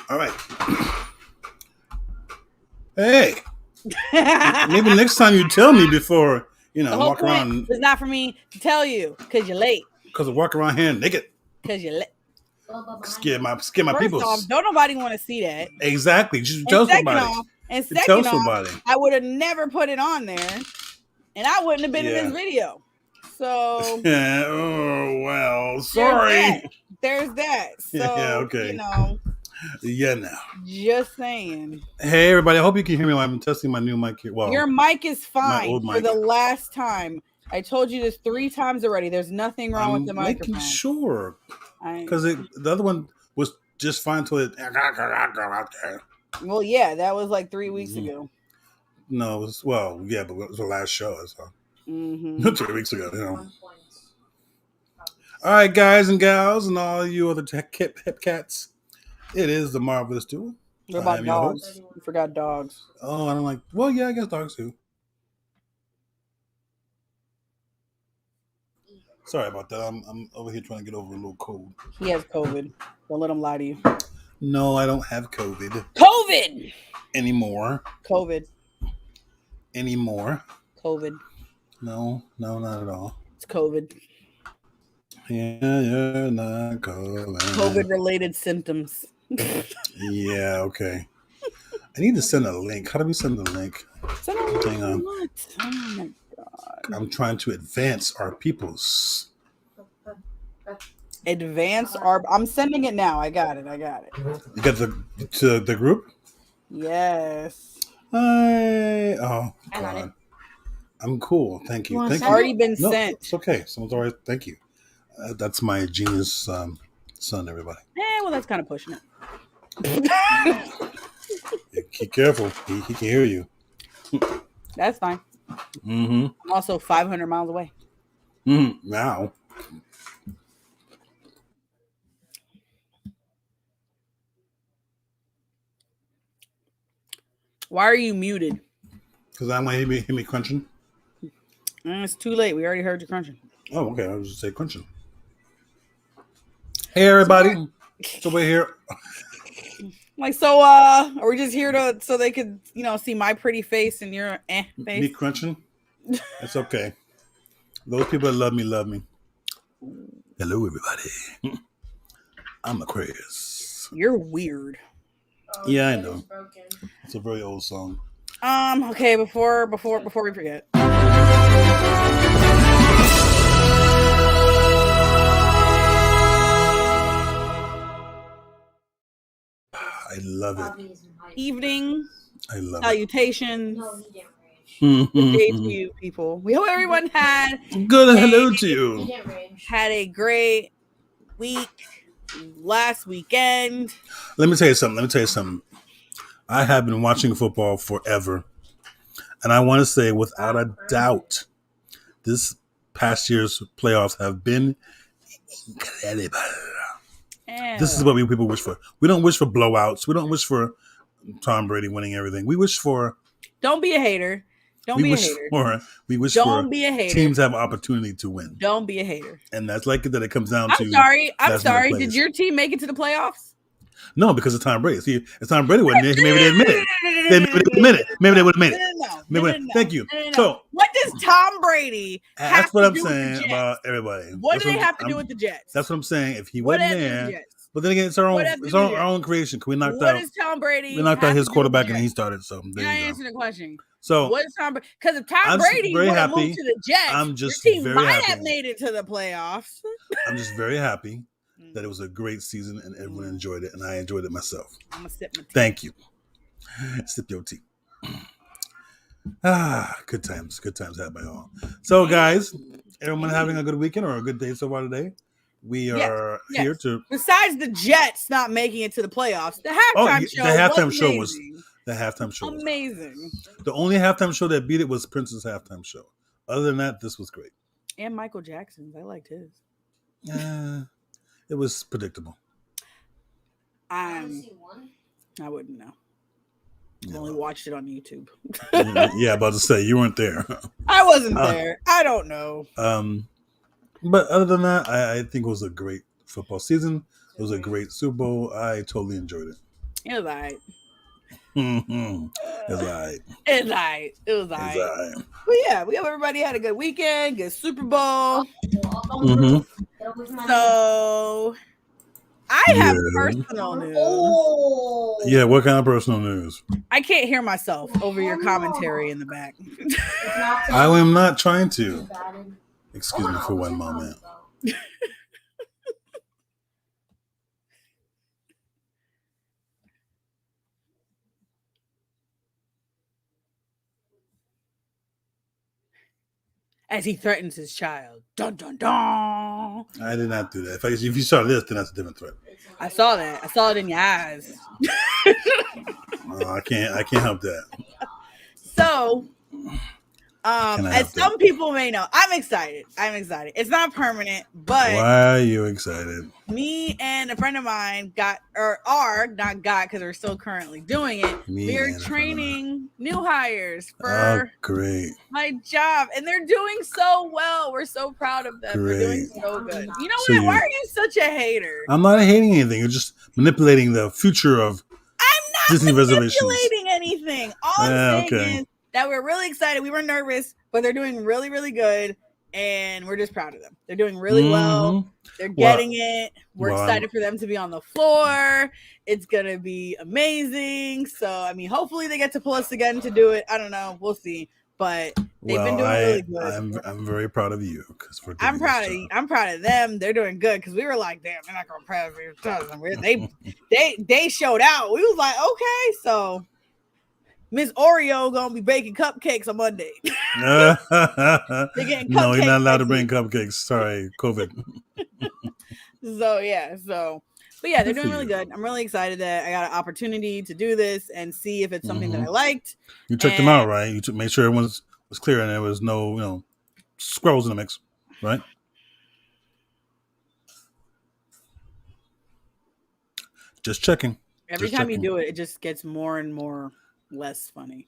All right. Hey, maybe next time you tell me before, walk around. It's not for me to tell you because you're late. Because I walk around here naked. Because you're late. Scare my people. First off, don't nobody want to see that. Exactly. Just tell somebody. And second off, I would have never put it on there, and I wouldn't have been in this video. So. Oh well, sorry. There's that. So, yeah. Okay. Yeah. Now. Just saying. Hey everybody! I hope you can hear me. I'm testing my new mic here. Well, your mic is fine. For the last time, I told you this 3 times already. There's nothing wrong with the microphone. Making sure. Because the other one was just fine until it. Well, yeah, that was like 3 weeks ago. No, it was but it was the last show. So 3 weeks ago, All right, guys and gals, and all you other hip cats, it is the Marvelous Duo. What about dogs? You forgot dogs. Oh, I don't like. Well, yeah, I guess dogs too. Sorry about that. I'm over here trying to get over a little cold. He has COVID. Don't let him lie to you. No, I don't have COVID. COVID! Anymore. COVID. Anymore. COVID. No, not at all. It's COVID. Yeah, you're not COVID. COVID-related symptoms. Yeah, okay. I need to send a link. How do we send the link? Send a link. Hang on. What? Oh, my God. I'm trying to advance our peoples. I'm sending it now. I got it. You got the group? Yes. Oh God. I'm cool. Thank you. It's already been sent. It's okay. Someone's already. Thank you. That's my genius son. Everybody. Well, that's kind of pushing it. Keep careful. He can hear you. That's fine. Mm-hmm. I'm also 500 miles away. Now. Why are you muted? Because I want to hear me crunching. It's too late. We already heard you crunching. Oh, okay. I was just say crunching. Hey, everybody. So we're here. Are we just here so they could, see my pretty face and your face? Me crunching? It's okay. Those people that love me. Hello, everybody. I'm Aquarius. You're weird. Yeah, I know. It's a very old song. Okay, before we forget. I love it. Evening. I love salutations. Good day to you, people. We hope everyone had hello to you. Had a great week last weekend. Let me tell you something. I have been watching football forever. And I want to say, without a doubt, this past year's playoffs have been incredible. This is what people wish for. We don't wish for blowouts. We don't wish for Tom Brady winning everything. We wish for... Don't be a hater. We wish for teams have an opportunity to win. Don't be a hater. And that's like that it comes down to... I'm sorry. Did your team make it to the playoffs? No, because of Tom Brady. See, if Tom Brady wasn't there, maybe they'd admit it. Maybe they would have made it. No. Thank you. No. So, what does Tom Brady have that's what to I'm do saying with the Jets? about everybody. What do they have to do with the Jets? That's what I'm saying. If he wasn't there, but then again, it's our own creation. We knocked what out. Is Tom Brady? We knocked out his quarterback, and he started. So you're not answering the question. So what is Tom Brady? Because if Tom Brady would have moved to the Jets, I'm just your team very might happy. have made it to the playoffs. I'm just very happy that it was a great season and everyone enjoyed it, and I enjoyed it myself. I'm gonna sip my tea. Thank you. Sip your tea. Good times had by all. So, guys, everyone having a good weekend or a good day so far today? We are here to. Besides the Jets not making it to the playoffs, the halftime show was the halftime show. Amazing. The only halftime show that beat it was Prince's halftime show. Other than that, this was great. And Michael Jackson's. I liked his. It was predictable. I wouldn't know. I only watched it on YouTube. Yeah, about to say you weren't there. I wasn't there. I don't know. But other than that, I think it was a great football season. It was a great Super Bowl. I totally enjoyed it. It was alright. It's alright. It's alright. It was alright. But yeah, we hope everybody had a good weekend, good Super Bowl. So I have personal news. Yeah, what kind of personal news? I can't hear myself over your commentary in the back. I am not trying to. Excuse me for one moment. As he threatens his child. Dun, dun, dun. I did not do that. If you saw this, then that's a different threat. I saw that. I saw it in your eyes. I can't help that. So, as some people may know, I'm excited. It's not permanent, but why are you excited? Me and a friend of mine because we're still currently doing it. We're training new hires for great. my job, and they're doing so well. We're so proud of them. Great. They're doing so good. You know what? Why are you such a hater? I'm not hating anything. You're just manipulating the future of Disney reservations. I'm not manipulating anything. All I'm saying is that we're really excited. We were nervous, but they're doing really, really good, and we're just proud of them. They're doing really well. They're getting it. We're excited for them to be on the floor. It's going to be amazing. So, I mean, hopefully they get to pull us again to do it. I don't know. We'll see. But they've been doing really good. I'm very proud of you. I'm proud of them. They're doing good because we were like, damn, they're not going to pass They showed out. We was like, okay, so Miss Oreo gonna be baking cupcakes on Monday. No, you're not allowed to bring cupcakes. Sorry, COVID. But yeah, they're doing really good. I'm really excited that I got an opportunity to do this and see if it's something that I liked. You checked them out, right? You made sure everyone was clear and there was no, squirrels in the mix, right? Just checking. Every time you do it, it just gets more and more less funny.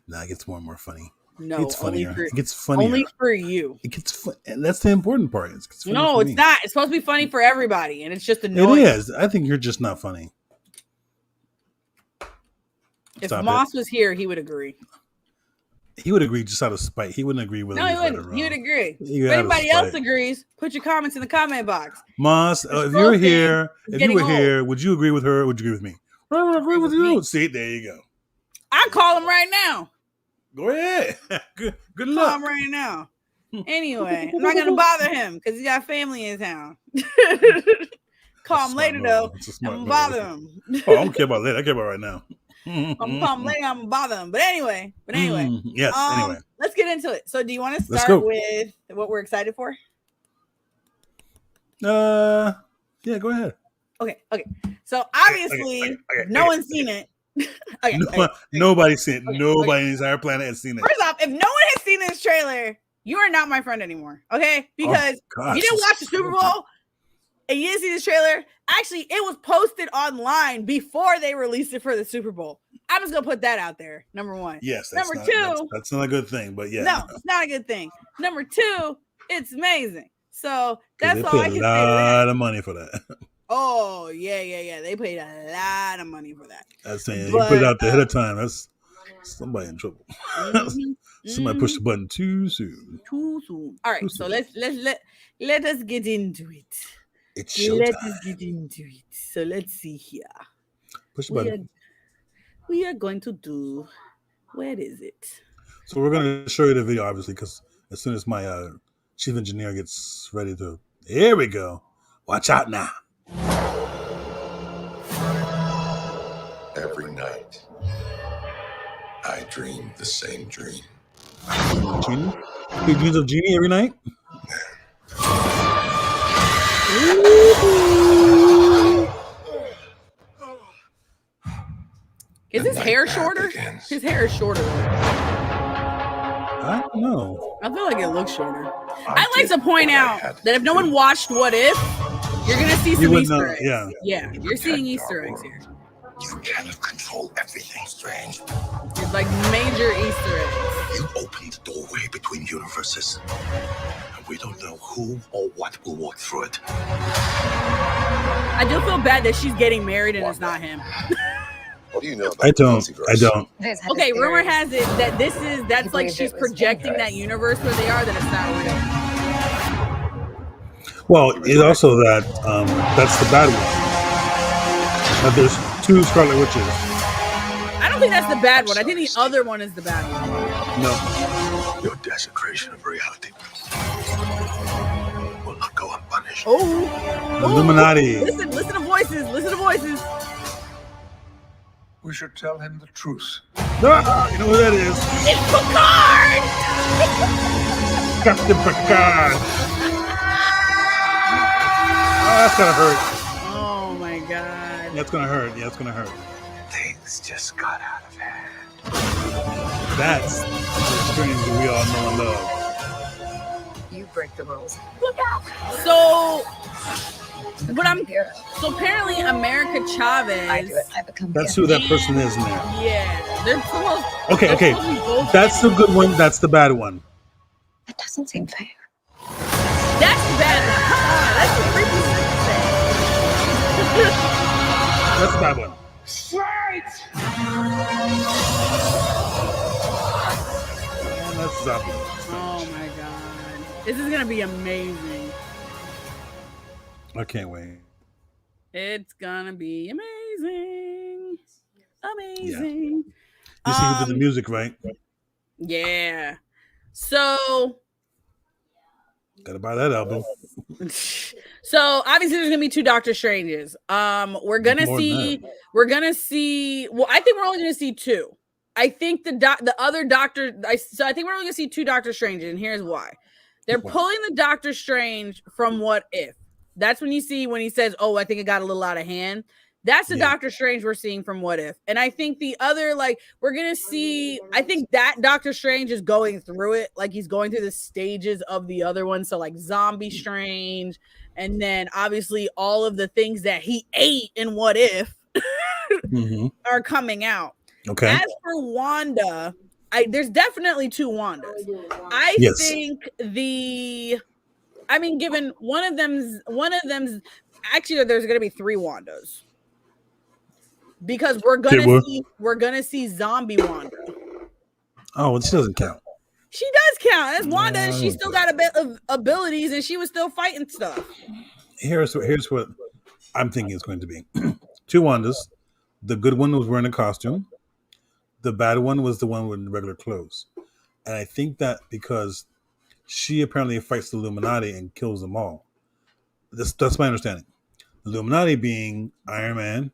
Nah, it gets more and more funny. No, it's funnier. It gets funnier. Only for you. It gets fun, and that's the important part. No, it's not. It's supposed to be funny for everybody, and it's just annoying. It is. I think you're just not funny. If Moss was here, he would agree. He would agree just out of spite. He wouldn't agree with. No, he wouldn't. He would agree. If anybody else agrees, put your comments in the comment box. Moss, if you were here, would you agree with her or would you agree with me? I would agree with you. See, there you go. I call him right now. Go ahead. Good luck. Call him right now. Anyway, I'm not going to bother him because he got family in town. Call him later, though. I'm going to bother him. Oh, I don't care about later. I care about right now. I'm going to call him later. I'm going to bother him. But anyway. Yes, anyway. Let's get into it. So do you want to start with what we're excited for? Yeah, go ahead. Okay. So obviously, no one's seen it. Nobody's seen it. Nobody in the entire planet has seen it. First off, if no one has seen this trailer, you are not my friend anymore. Okay? Because if you didn't watch the Super Bowl and you didn't see this trailer, actually, it was posted online before they released it for the Super Bowl. I'm just gonna put that out there. Number one. Yes. Number two. That's not a good thing, but yeah. No, it's not a good thing. Number two, it's amazing. So that's all I can say. They paid a lot of money for that. Oh, yeah. They paid a lot of money for that. That's saying you put it out there ahead of time. That's somebody in trouble. Somebody pushed the button too soon. All right, so let us get into it. It's showtime. Let us get into it. So let's see here. Push the button. We are going to do. Where is it? So we're going to show you the video, obviously, because as soon as my chief engineer gets ready to, here we go. Watch out now. Every night, I dream the same dream. Genie? You dreams of Genie every night? Is his hair shorter? His hair is shorter. I don't know. I feel like it looks shorter. I'd like to point out that if no one watched What If, you're going to see some Easter eggs. Yeah, you're seeing Easter eggs here. You cannot control everything, Strange. It's like major Easter eggs. You opened the doorway between universes. And we don't know who or what will walk through it. I do feel bad that she's getting married and it's not him. What do you know about I don't. Multiverse? I don't. Okay, rumor has it that that's like she's projecting that universe where they are, that it's not real. Well, it's also that that's the bad one. That there's 2 Scarlet Witches. I don't think that's the bad one. I think the other one is the bad one. No. Your desecration of reality will not go unpunished. Oh, Illuminati. Listen to voices. Listen to voices. We should tell him the truth. Ah, you know who that is? It's Picard! Captain Picard. Oh, that's gonna hurt. Oh my god. That's gonna hurt. Yeah, it's gonna hurt. Things just got out of hand. That's the Strange that we all know and love. You break the rules. So apparently America Chavez. I do it. I become. That's who that person is in there. Yeah, they're supposed. Okay. supposed to be both That's the together. good one. That's the bad one. That doesn't seem fair. That's the bad one. Come on, that's the freaky thing. That's the bad one. And that's zombie. Oh my god, this is gonna be amazing. I can't wait. It's gonna be amazing. Amazing. You see who did the music, right? Yeah. So Gotta buy that album. obviously there's gonna be 2 Doctor Stranges. We're gonna More than see. Well, I think we're only gonna see 2. I think the other Doctor. I think we're only gonna see 2 Doctor Stranges, and here's why. They're pulling the Doctor Strange from What If. That's when he says, "Oh, I think it got a little out of hand." That's the Doctor Strange we're seeing from What If. And I think the other, we're going to see, I think that Doctor Strange is going through it. Like, he's going through the stages of the other one. So, Zombie Strange. And then, obviously, all of the things that he ate in What If are coming out. Okay. As for Wanda, there's definitely 2 Wandas. I think given one of them's, actually, there's going to be 3 Wandas. Because we're gonna see zombie Wanda. Oh, well, she doesn't count. She does count. That's Wanda, and she still got a bit of abilities, and she was still fighting stuff. Here's what I'm thinking it's going to be. 2 Wandas. The good one was wearing a costume. The bad one was the one with regular clothes. And I think that because she apparently fights the Illuminati and kills them all. That's my understanding. The Illuminati being Iron Man,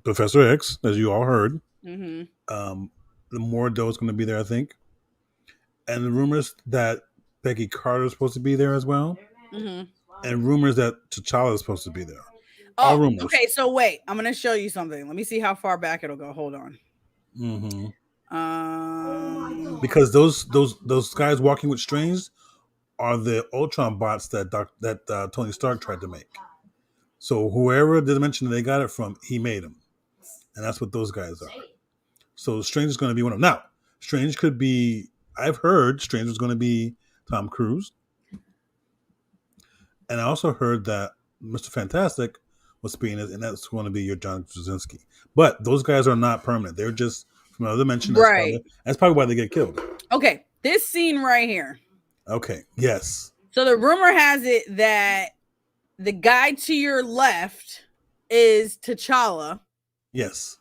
Professor X, as you all heard. The Mordo is going to be there, I think. And the rumors that Peggy Carter is supposed to be there as well. And rumors that T'Challa is supposed to be there. All rumors. Okay, so wait. I'm going to show you something. Let me see how far back it'll go. Hold on. Because those guys walking with Strange are the Ultron bots that Tony Stark tried to make. So whoever dimension they got it from, he made them. And that's what those guys are. So Strange is going to be one of them. Now, Strange could be, I've heard Strange was going to be Tom Cruise. And I also heard that Mr. Fantastic was being it, and that's going to be your John Krasinski. But those guys are not permanent. They're just from another dimension. That's probably why they get killed. Okay, this scene right here. Okay, yes. So the rumor has it that the guy to your left is T'Challa. Yes.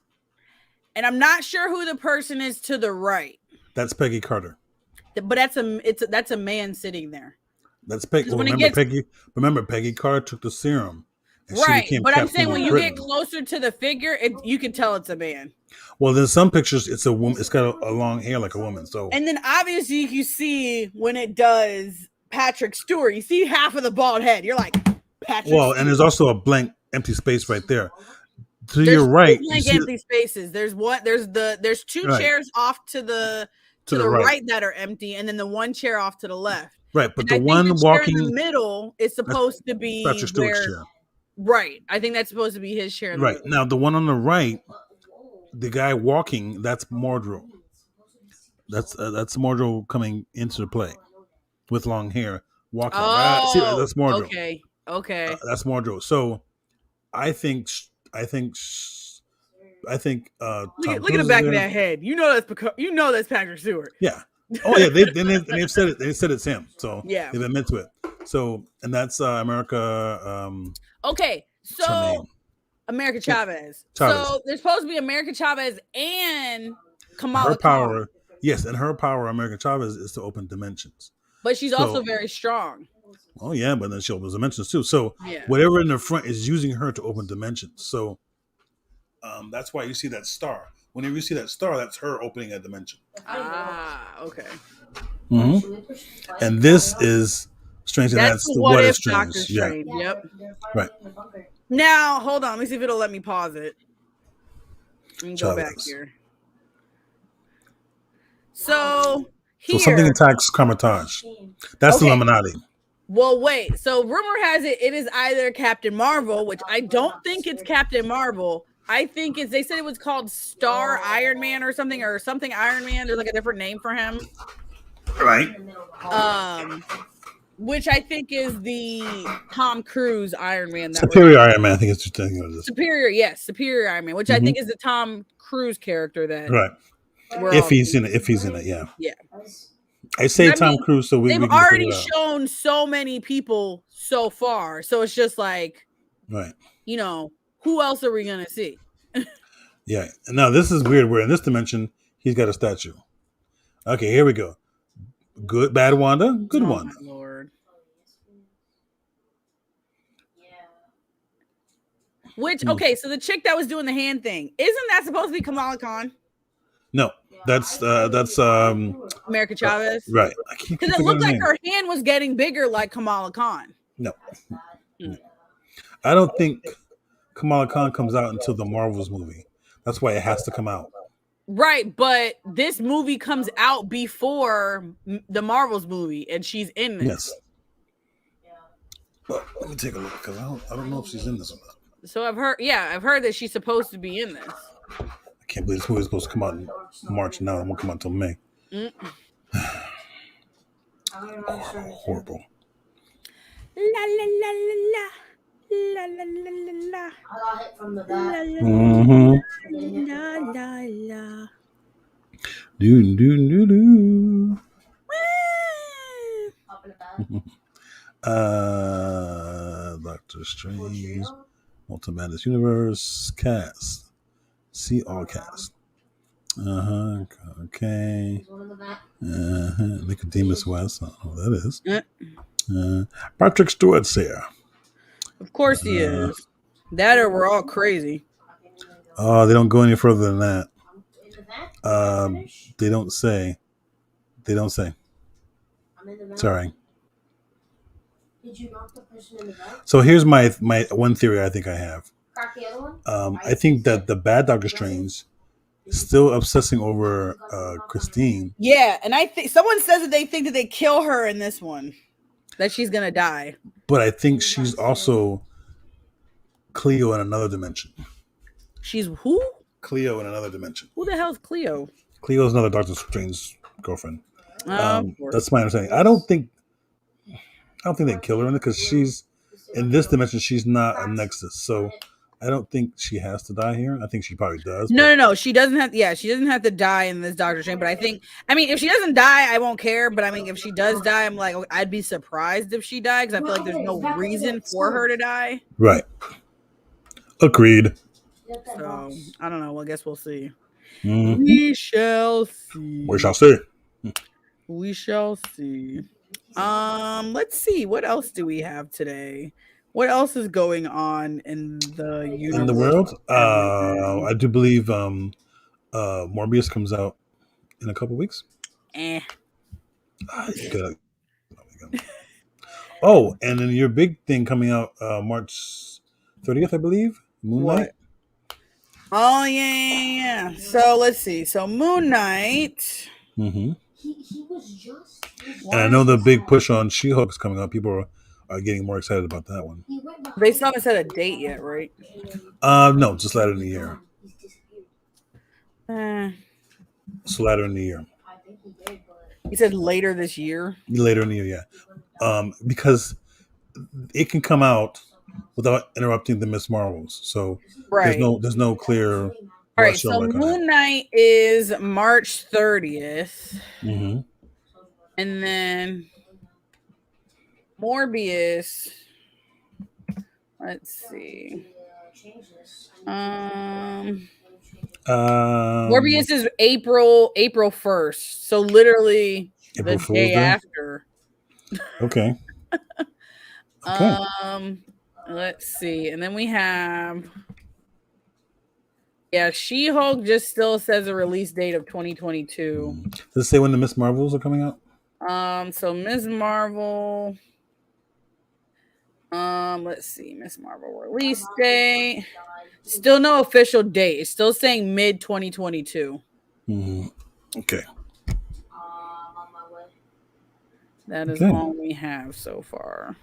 And I'm not sure who the person is to the right. That's Peggy Carter. But that's a man sitting there. That's Peggy. Well, remember, Peggy Carter took the serum. Right, but I'm saying when you get closer to the figure, you can tell it's a man. Well, there's some pictures it's a woman. It's got a long hair like a woman. So, and then obviously you see when it does Patrick Stewart, you see half of the bald head. You're like Patrick. Well, Stewart. And there's also a blank, empty space right there. To your right, blank empty spaces. There's 2 chairs off to the right that are empty, and then the 1 chair off to the left. Right, but and the one walking in the middle is supposed to be Patrick Stewart's chair. Right, I think that's supposed to be his chair. Right now, the one on the right, the guy walking, that's Mordro. That's Mordro coming into the play with long hair, walking. Oh, see, that's Mordro. Okay. Okay. That's Marjo. So I think Tom Look at Cruise the back is of there. that head. That's Patrick Stewart. Yeah. Oh yeah, they've said it. They said it's him. So Yeah. they've admitted to it. So and that's America. Okay, so America Chavez. So there's supposed to be America Chavez and Kamala Her power, yes, and her power, America Chavez, is to open dimensions. But she's also very strong. Oh yeah, but then she opens dimensions too. So Yeah. whatever in the front is using her to open dimensions. So that's why you see that star. Whenever you see that star, that's her opening a dimension. Okay. Mm-hmm. And this is Strange, and that's the What If Strange. Doctor Strange. Yeah. Yep. Right. Now, hold on. Let me see if it'll let me pause it. Let me go back here. So something attacks Carmitage. That's the Illuminati. Well, wait. So rumor has it is either Captain Marvel, which I don't think it's Captain Marvel. I think they said it was called Star Iron Man or something Iron Man. There's like a different name for him. Right. Which I think is the Tom Cruise Iron Man. Superior Iron Man, I think it's just thinking of this. Superior Iron Man, which I think is the Tom Cruise character that. Right. If he's in it, yeah. Yeah. I say Tom Cruise, so they've already shown so many people so far, so it's just like, right. Who else are we gonna see? Yeah. Now this is weird. Where in this dimension he's got a statue. Okay, here we go. Good, bad Wanda. Good Wanda. My Lord. Which so the chick that was doing the hand thing, isn't that supposed to be Kamala Khan? No, that's America Chavez. Right. Because it looked like her hand was getting bigger, like Kamala Khan. No. I don't think Kamala Khan comes out until the Marvels movie. That's why it has to come out. Right, but this movie comes out before the Marvels movie, and she's in this. Yes. Well, let me take a look because I don't know if she's in this or not. So I've heard that she's supposed to be in this. I can't believe this movie is supposed to come out in March now. It won't come out until May. Horrible. La la la la la. La la la la la. I got hit from the back. La la la. Do do do do. Doctor Strange, Multiverse Universe cast. See all cast. Okay. Nicodemus West. I don't know who that is. Patrick Stewart's here. Of course he is. That or we're all crazy. Oh, they don't go any further than that. They don't say. Sorry. Did you knock the person in the back? So here's my one theory I think I have. Crack the other one? I think that the bad Doctor Strange is still obsessing over Christine. Yeah, and I think someone says that they think that they kill her in this one. That she's gonna die. But I think she's also Cleo in another dimension. She's who? Cleo in another dimension. Who the hell's Cleo? Cleo's another Doctor Strange girlfriend. That's my understanding. I don't think they kill her in it because she's in this dimension. She's not a Nexus, so I don't think she has to die here. I think she probably does. No. She doesn't have. Yeah, she doesn't have to die in this Doctor Strange. But I mean, if she doesn't die, I won't care. But I mean, if she does die, I'm like, I'd be surprised if she died because I feel like there's no reason for her to die. Right. Agreed. So I don't know. Well, I guess we'll see. Mm-hmm. We shall see. We shall see. We shall see. Let's see. What else do we have today? What else is going on in the universe? In the world? I do believe Morbius comes out in a couple weeks. Oh, and then your big thing coming out March 30th, I believe. Moon Knight. Oh yeah. So let's see. So Moon Knight. Mm-hmm. He was just. And I know the big push on She-Hulk is coming up. People are getting more excited about that one. They still haven't set a date yet, right? No, just later in the year. So later in the year. He said later this year. Later in the year, yeah. Because it can come out without interrupting the Miss Marvels. So Right. there's no clear. All right. So Moon Knight is March 30th, Mm-hmm. and then Morbius. Let's see. Morbius is April 1st. So literally April the Fool's day Day? after. Okay. Okay. Let's see. And then we have She-Hulk just still says a release date of 2022. Does it say when the Miss Marvels are coming out? So Ms. Marvel. Let's see. Miss Marvel release date. Still no official date. It's still saying mid 2022. Mm-hmm. Okay. That is all we have so far.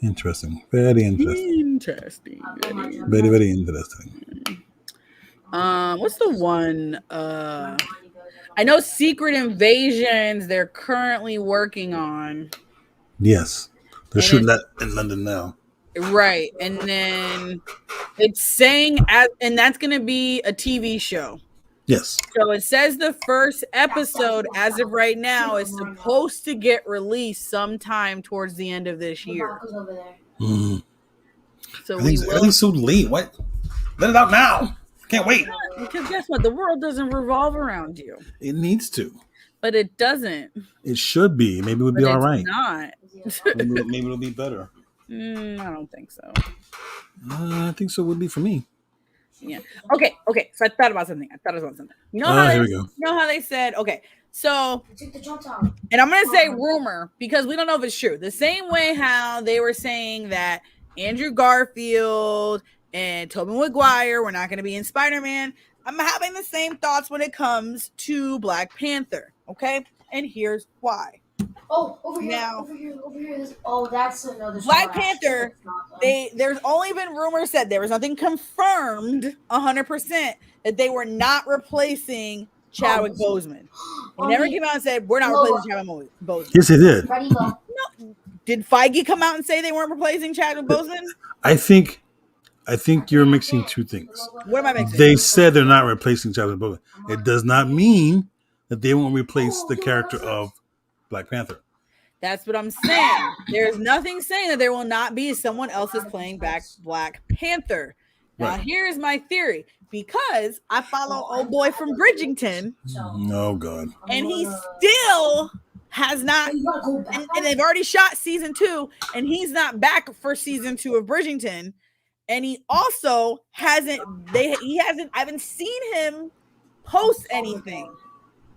Interesting. Very interesting. Very, very interesting. What's the one? I know Secret Invasions they're currently working on. Yes. They're shooting that in London now. Right. And then it's saying and that's gonna be a TV show. Yes. So it says the first episode, as of right now, is supposed to get released sometime towards the end of this year. Mm-hmm. So everything's so late. What? Let it out now. Can't wait. Because guess what? The world doesn't revolve around you. It needs to. But it doesn't. It should be. Maybe it would be all right. Not. Maybe it'll be better. I don't think so. I think so. Would be for me. Yeah. Okay. So I thought about something. You know how they said, okay, so, and I'm going to say rumor because we don't know if it's true. The same way how they were saying that Andrew Garfield and Tobey Maguire were not going to be in Spider-Man. I'm having the same thoughts when it comes to Black Panther. Okay. And here's why. Oh, over here. Oh, that's another Black Panther. There's only been rumors said there was nothing confirmed 100% that they were not replacing Chadwick Boseman. They never came out and said we're not replacing Chadwick Boseman. Yes, they did. No, did Feige come out and say they weren't replacing Chadwick Boseman? I think you're mixing two things. What am I mixing? They said they're not replacing Chadwick Boseman. It does not mean that they won't replace the character of Black Panther. That's what I'm saying. There's nothing saying that there will not be someone else is playing back Black Panther. Now, here's my theory. Because I follow old boy from Bridgerton. Oh, God. And he still has not. And they've already shot season 2. And he's not back for season 2 of Bridgerton. And he also hasn't. I haven't seen him post anything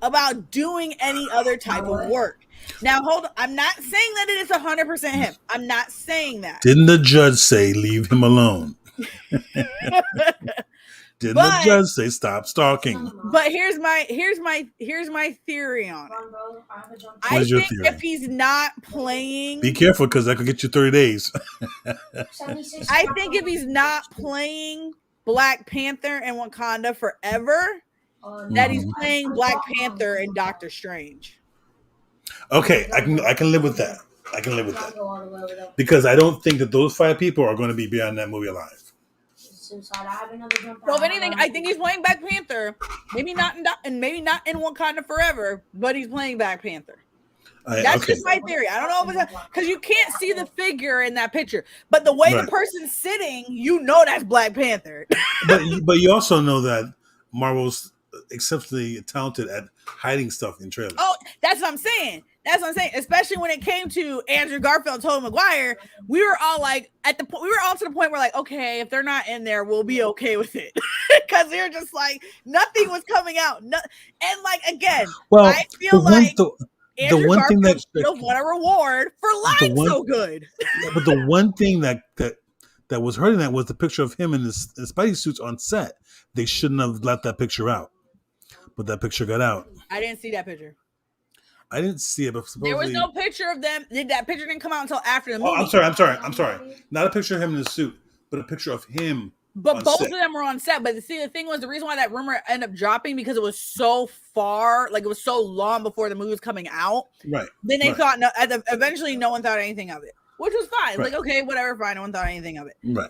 about doing any other type of work. Now, hold on. I'm not saying that it is 100% him. I'm not saying that. Didn't the judge say leave him alone? Didn't the judge say stop stalking? But here's my theory on it. I think if he's not playing, be careful because that could get you 30 days. I think if he's not playing Black Panther and Wakanda Forever, that he's playing Black Panther and Doctor Strange. Okay, I can live with that. I can live with that because I don't think that those 5 people are going to be beyond that movie alive. So if anything, I think he's playing Black Panther. Maybe not in Wakanda Forever, but he's playing Black Panther. That's just my theory. I don't know if it's because you can't see the figure in that picture, but the way the person's sitting, you know that's Black Panther. but you also know that Marvel's exceptionally talented at hiding stuff in trailers. Oh, that's what I'm saying. Especially when it came to Andrew Garfield and Tobey Maguire, we were all like to the point where like, okay, if they're not in there, we'll be okay with it. Because they're just like nothing was coming out. And like again, I feel like Andrew Garfield should have won a reward for lying so good. But the one thing that was hurting that was the picture of him in his Spidey suits on set. They shouldn't have let that picture out. But that picture got out. I didn't see that picture. I didn't see it, but supposedly there was no picture of them. That picture didn't come out until after the movie. Oh, I'm sorry. Not a picture of him in the suit, but a picture of him But both of them were on set. But see, the thing was, the reason why that rumor ended up dropping because it was so far, like it was so long before the movie was coming out. Right. Then they thought, eventually no one thought anything of it, which was fine. Right. Like, okay, whatever, fine. No one thought anything of it. Right.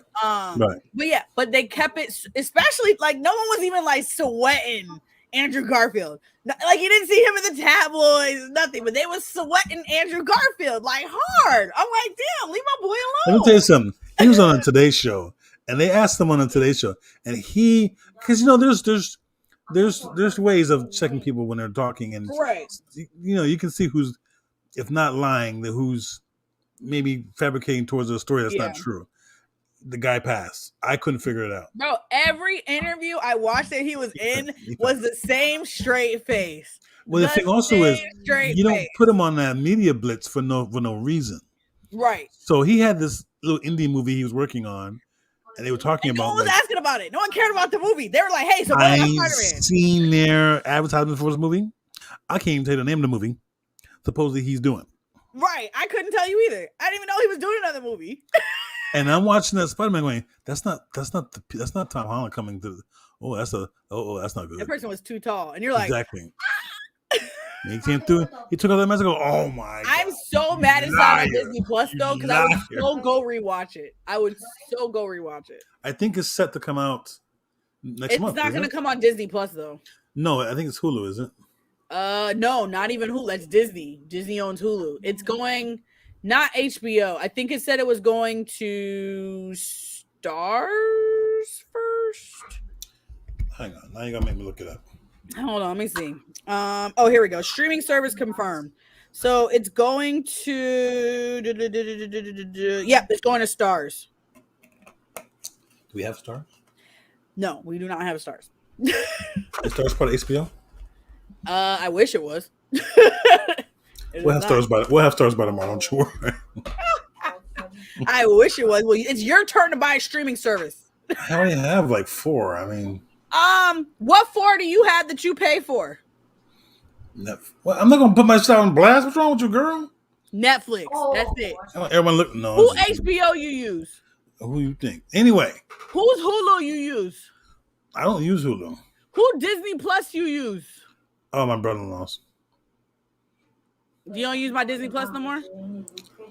Right. But yeah, but they kept it, especially like no one was even like sweating Andrew Garfield. Like you didn't see him in the tabloids, nothing, but they was sweating Andrew Garfield like hard. I'm like, damn, leave my boy alone. Let me tell you something. He was on a Today Show, and they asked him on a Today Show, and because there's ways of checking people when they're talking, and right, you can see who's, if not lying, who's maybe fabricating towards a story that's not true. The guy passed. I couldn't figure it out. Bro, every interview I watched that he was in was the same straight face. Well, the thing also is you don't put him on that media blitz for no reason. Right. So he had this little indie movie he was working on, and they were talking about. No one was asking about it. No one cared about the movie. They were like, "Hey, so what I seen their advertisement for this movie. I can't even tell you the name of the movie. Supposedly he's doing. Right. I couldn't tell you either. I didn't even know he was doing another movie. And I'm watching that Spider-Man going, that's not Tom Holland coming to. That's not good. That person was too tall, and you're like, exactly. He came through. He took out that mask and go, oh my God. I'm so mad it's not on Disney Plus though, because I would so go rewatch it. I think it's set to come out next month. It's not going to come on Disney Plus though. No, I think it's Hulu, is it? No, not even Hulu. That's Disney. Disney owns Hulu. It's going. Not HBO. I think it said it was going to Stars first. Hang on. Now you're going to make me look it up. Hold on. Let me see. Here we go. Streaming service confirmed. So it's going to... Yeah, it's going to Stars. Do we have Stars? No, we do not have Stars. Is Stars part of HBO? I wish it was. We'll have stars by tomorrow, I'm sure. I wish it was. Well, it's your turn to buy a streaming service. I only have like 4. I mean, what 4 do you have that you pay for? Well, I'm not gonna put myself on blast. What's wrong with you, girl? Netflix. That's it. Everyone look. No. Who HBO you use? Who you think? Anyway. Whose Hulu you use? I don't use Hulu. Who Disney Plus you use? Oh, my brother-in-law's. You don't use my Disney Plus no more?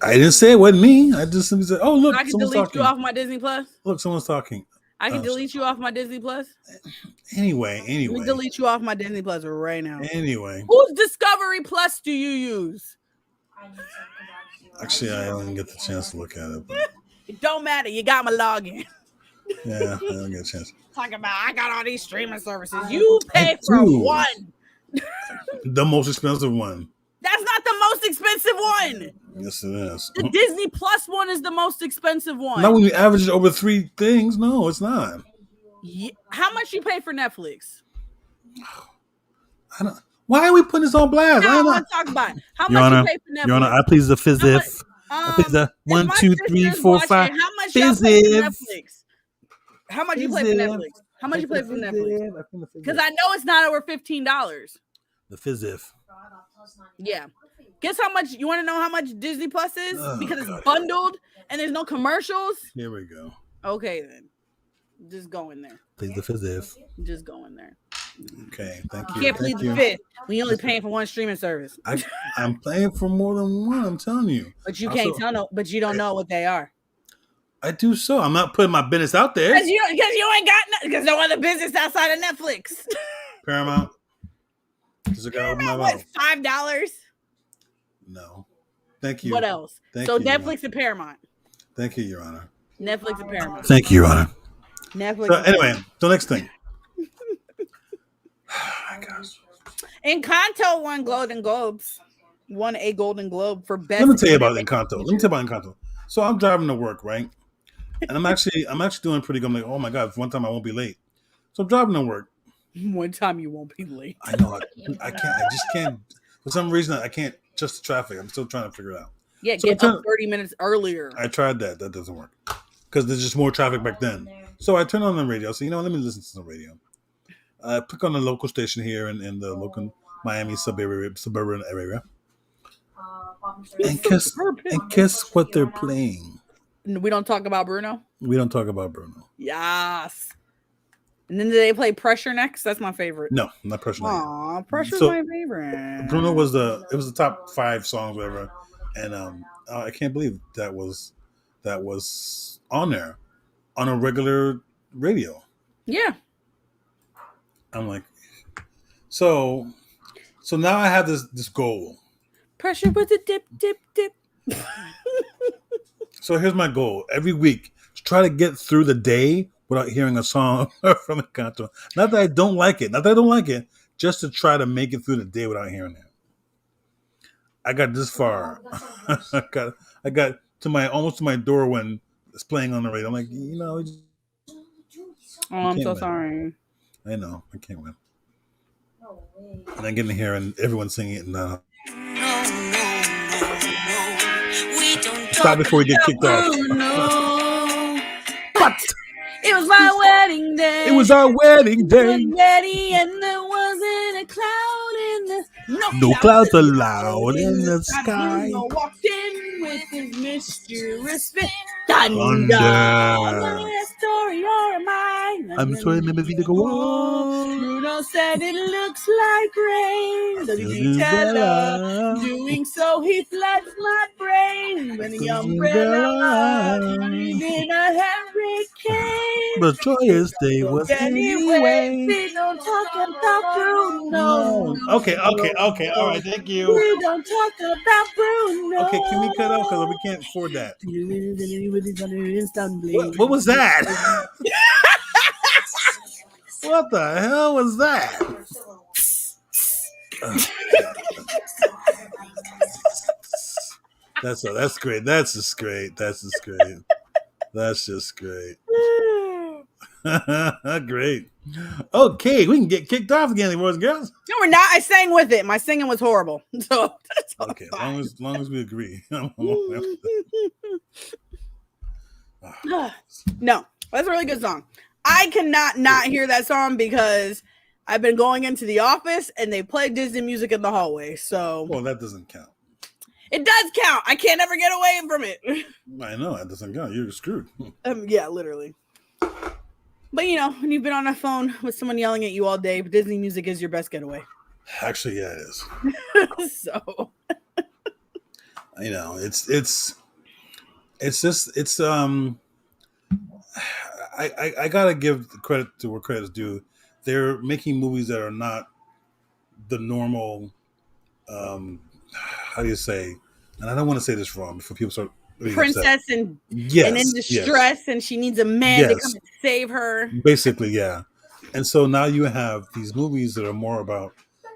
I didn't say it wasn't me. I just simply said, "Oh, look, I can delete you off my Disney Plus." Look, someone's talking. I can delete you off my Disney Plus. Anyway. Let me delete you off my Disney Plus right now. Anyway. Whose Discovery Plus do you use? Actually, I don't get the chance to look at it. But... It don't matter. You got my login. Yeah, I don't get a chance. Talking about I got all these streaming services. You pay for one. The most expensive one. That's not the most expensive one. Yes, it is. The Disney Plus one is the most expensive one. Not when you average it over 3 things. No, it's not. Yeah. How much you pay for Netflix? I don't. Why are we putting this on blast? No, I want to talk about it. How Your much Honor, you pay for Netflix? Your Honor, I please the physif. I please the 1, 2, 3, 4, 5. How much y'all pay for Netflix? How much you pay for Netflix? How much you pay for Netflix? Because I know it's not over $15. The physif. Yeah. Guess how much you want to know how much Disney Plus is? Because it's bundled and there's no commercials. Here we go. Okay then. Just go in there. Please the physif. Just go in there. Okay, thank you. You can't plead the fifth when you're only paying for one streaming service. I'm paying for more than one, I'm telling you. But you can't tell no, but you don't know what they are. I do so. I'm not putting my business out there. Because you ain't got because no other business outside of Netflix. Paramount. Paramount was $5. No. Thank you. What else? Thank so you, Netflix and Paramount. Thank you, Your Honor. Netflix and Paramount. Thank you, Your Honor. Netflix. So anyway, the next thing. Oh my gosh. Encanto won Golden Globes. Won a Golden Globe for best. Let me tell you about Encanto. So I'm driving to work, right? And I'm actually doing pretty good. I'm like, oh my God, one time I won't be late. So I'm driving to work. One time you won't be late. I know. I just can't. For some reason, I can't adjust the traffic. I'm still trying to figure it out. Yeah, so get up 30 minutes earlier. I tried that. That doesn't work. Because there's just more traffic back then. So I turn on the radio. So, let me listen to the radio. I pick on the local station here in the local Miami suburban area. And guess what they're playing? We don't talk about Bruno? We don't talk about Bruno. Yes. And then they play Pressure next. That's my favorite. No, not Pressure. Aw, Pressure's my favorite. Bruno was the top 5 songs, whatever, and I can't believe that was on there on a regular radio. Yeah. I'm like, so now I have this goal. Pressure with a dip, dip, dip. So here's my goal: every week, try to get through the day without hearing a song from the Canto. Not that I don't like it, just to try to make it through the day without hearing it. I got this far. I got to almost to my door when it's playing on the radio. I'm like, I'm so win. Sorry. I know, I can't win. And I get in here and everyone's singing it, and We don't stop before we get kicked off. But it was my wedding day. It was our wedding day. Ready, and there wasn't a cloud in the no clouds allowed in the sky. Bruno walked in with his mysterious fit. Thunder. Story or mine. I'm sorry, never be to go on. Bruno said it looks like rain. Does he tell her? Doing so, he floods my brain. When the umbrella in a hurricane. The joyous day was anyway. We don't talk about Bruno. Okay. All right, thank you. We don't talk about Bruno. Okay, can we cut off because we can't afford that? What was that? What the hell was that? That's great. That's just great. That's just great. Great. Okay, we can get kicked off again, boys and girls. No, we're not. I sang with it. My singing was horrible. So that's all okay, as long as we agree. No, that's a really good song. I cannot not hear that song because I've been going into the office and they play Disney music in the hallway. So well, that doesn't count. It does count. I can't ever get away from it. I know that doesn't count. You're screwed. Yeah, literally. But when you've been on a phone with someone yelling at you all day, Disney music is your best getaway. Actually, yeah, it is. So, I gotta give credit to where credit is due. They're making movies that are not the normal. How do you say? And I don't want to say this wrong before people start. Princess and in distress, and she needs a man to come and save her. Basically, yeah. And so now you have these movies that are more about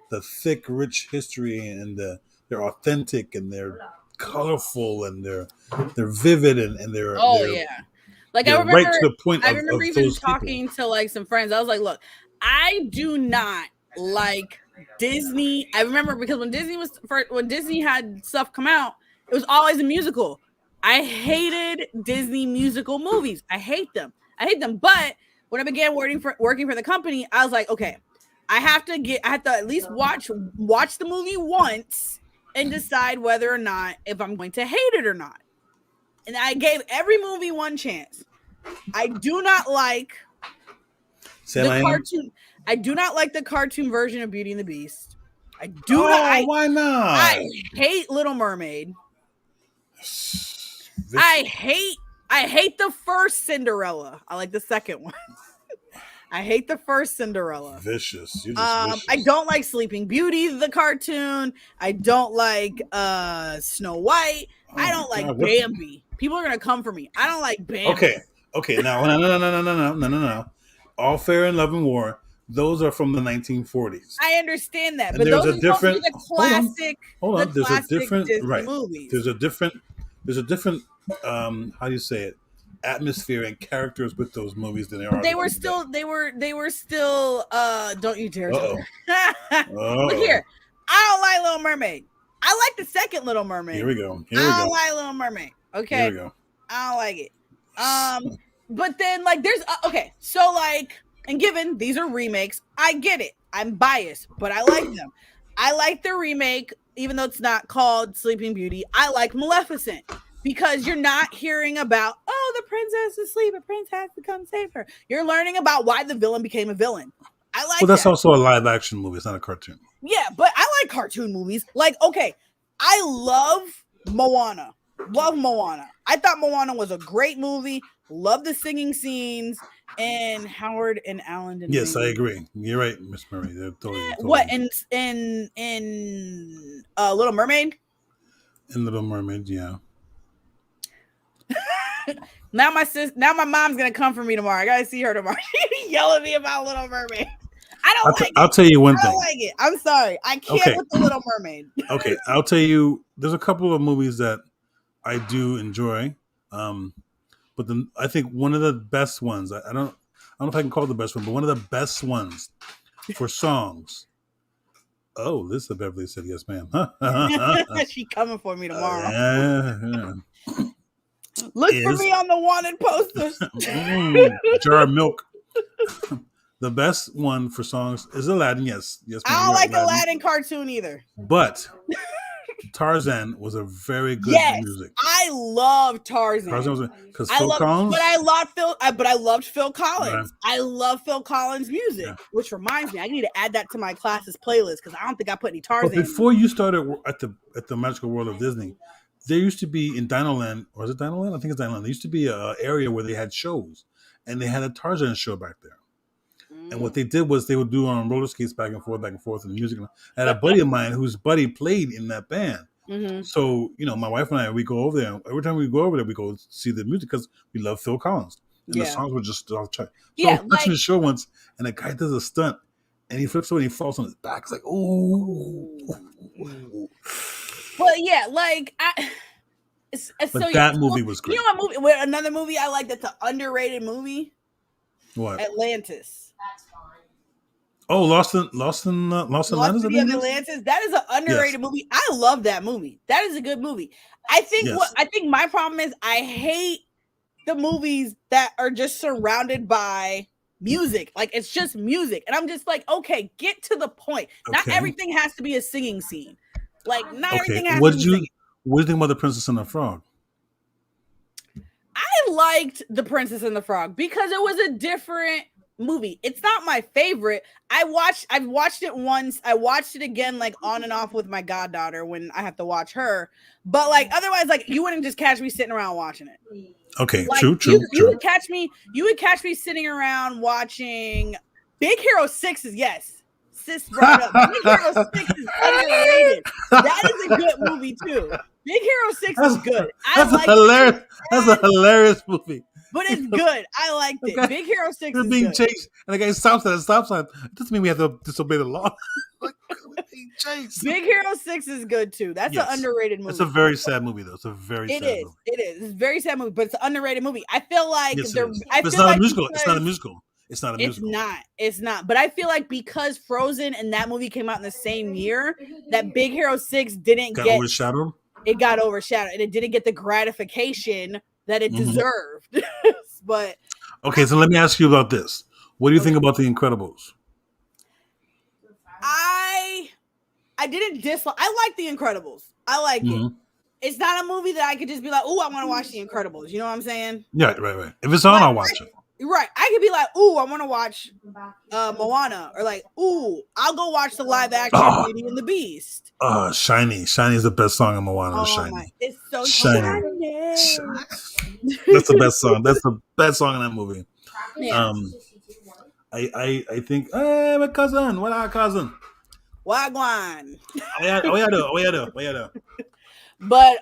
the thick, rich history, and they're authentic, and they're colorful, and they're vivid, and they're Like I remember, right to the point. I remember even talking to like some friends. I was like, "Look, I do not like Disney." I remember because when Disney had stuff come out, it was always a musical. I hated Disney musical movies. I hate them. But when I began working for the company, I was like, okay, I have to at least watch the movie once and decide whether or not if I'm going to hate it or not. And I gave every movie one chance. I do not like the cartoon. I do not like the cartoon version of Beauty and the Beast. I do not. Why not? I hate Little Mermaid. I hate the first Cinderella. I like the second one. I hate the first Cinderella. Vicious. You're just vicious. I don't like Sleeping Beauty, the cartoon. I don't like Snow White. I don't like Bambi. People are gonna come for me. I don't like Bambi. Okay. Now, no. All Fair in Love and War. Those are from the 1940s. I understand that, and but those are different. The classic. Hold on. There's a different Disney movies. There's a different. How do you say it? Atmosphere and characters with those movies than there are. They were still. Don't you dare! Look here. I don't like Little Mermaid. I like the second Little Mermaid. Here we go. I don't like Little Mermaid. Okay. Here we go. I don't like it. But then there's so and given these are remakes, I get it. I'm biased, but I like them. I like the remake, even though it's not called Sleeping Beauty. I like Maleficent. because you're not hearing about, oh, the princess is asleep, a prince has to come save her. You're learning about why the villain became a villain. I like. Well, that's also a live action movie. It's not a cartoon. Yeah, but I like cartoon movies. Like, okay, I love Moana. Love Moana. I thought Moana was a great movie. Love the singing scenes. And Howard and Alan didn't. Yes, I agree. You're right, Miss Murray. They're totally. What in Little Mermaid? In Little Mermaid, yeah. Now my mom's gonna come for me tomorrow. I gotta see her tomorrow. She's yelling at me about Little Mermaid. I'll tell you one thing. I don't like it. I'm sorry. I can't with the Little Mermaid. Okay, I'll tell you. There's a couple of movies that I do enjoy, but I think one of the best ones. I don't know if I can call it the best one, but one of the best ones for songs. Oh, Lisa Beverly said yes, ma'am. She coming for me tomorrow. Yeah. Look for me on the wanted posters. Jar of milk. The best one for songs is Aladdin. Yes. I don't like Aladdin cartoon either. But Tarzan was a very good music. I love Tarzan. Tarzan was because Phil Collins. But I loved Phil Collins. Right. I love Phil Collins music, which reminds me, I need to add that to my classes playlist because I don't think I put any Tarzan. But before you started at the Magical World of Disney, there used to be in Dinoland, or is it Dinoland? I think it's Dinoland. There used to be an area where they had shows, and they had a Tarzan show back there. And what they did was they would do on roller skates back and forth, and the music. I had a buddy of mine whose buddy played in that band. Mm-hmm. So, my wife and I, we go over there. Every time we go over there, we go see the music because we love Phil Collins. And the songs were just off track. So I was watching the show once, and a guy does a stunt, and he flips over and he falls on his back. It's like, ooh. Well, yeah, that movie was great. You know what movie? Another movie I like that's an underrated movie? What? Atlantis. That's fine. Oh, Lost in Atlantis. Atlantis. That is an underrated movie. I love that movie. That is a good movie. I think my problem is I hate the movies that are just surrounded by music. Like it's just music, and I'm just like, okay, get to the point. Okay. Not everything has to be a singing scene. Like not everything has to be singing. What do you think about The Princess and the Frog? I liked The Princess and the Frog because it was a different movie. It's not my favorite. I've watched it once. I watched it again, like on and off with my goddaughter when I have to watch her. But like otherwise, like you wouldn't just catch me sitting around watching it. Okay, like, true. You would catch me sitting around watching Big Hero 6 is Sis brought up. Big Hero 6 is underrated. That is a good movie too. Big Hero 6 is good. That's a hilarious movie. But it's good. I liked it. Okay. Big Hero 6 is being good. chased, and the guy stops at a stop sign. It doesn't mean we have to disobey the law. Being chased. Big Hero 6 is good too. That's an underrated movie. It's a very sad movie, though. It's a very sad movie. It is. It's a very sad movie, but it's an underrated movie. I feel like it's not a musical. It's not a musical. It's not a musical. It's not. But I feel like because Frozen and that movie came out in the same year, that Big Hero 6 didn't get overshadowed. It got overshadowed, and it didn't get the gratification that it deserved. But okay, so let me ask you about this. What do you think about The Incredibles? I didn't dislike. I like The Incredibles. I like it. It's not a movie that I could just be like, "Ooh, I want to watch The Incredibles." You know what I'm saying? Yeah, right. If it's on, I'll watch it. Right. I could be like, "Ooh, I want to watch Moana," or like, "Ooh, I'll go watch the live action Beauty and the Beast." Shiny. Shiny is the best song in Moana. Shiny. It's so shiny. That's the best song. That's the best song in that movie. Yeah. I think, hey, my cousin. What our cousin? Wagwan. Oh, yeah. But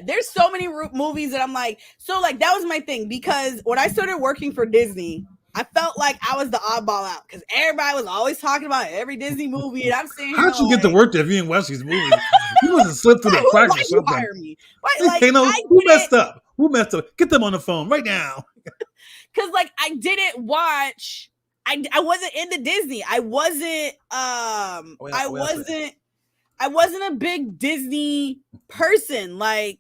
there's so many movies that I'm like, that was my thing because when I started working for Disney, I felt like I was the oddball out because everybody was always talking about every Disney movie, and I'm saying, how'd you get to work there if you didn't watch these movies? You must have slipped through the cracks or something. Hire me? Who messed up? Who messed up? Get them on the phone right now. Because I didn't watch. I wasn't into Disney. I wasn't. I wasn't a big Disney person. I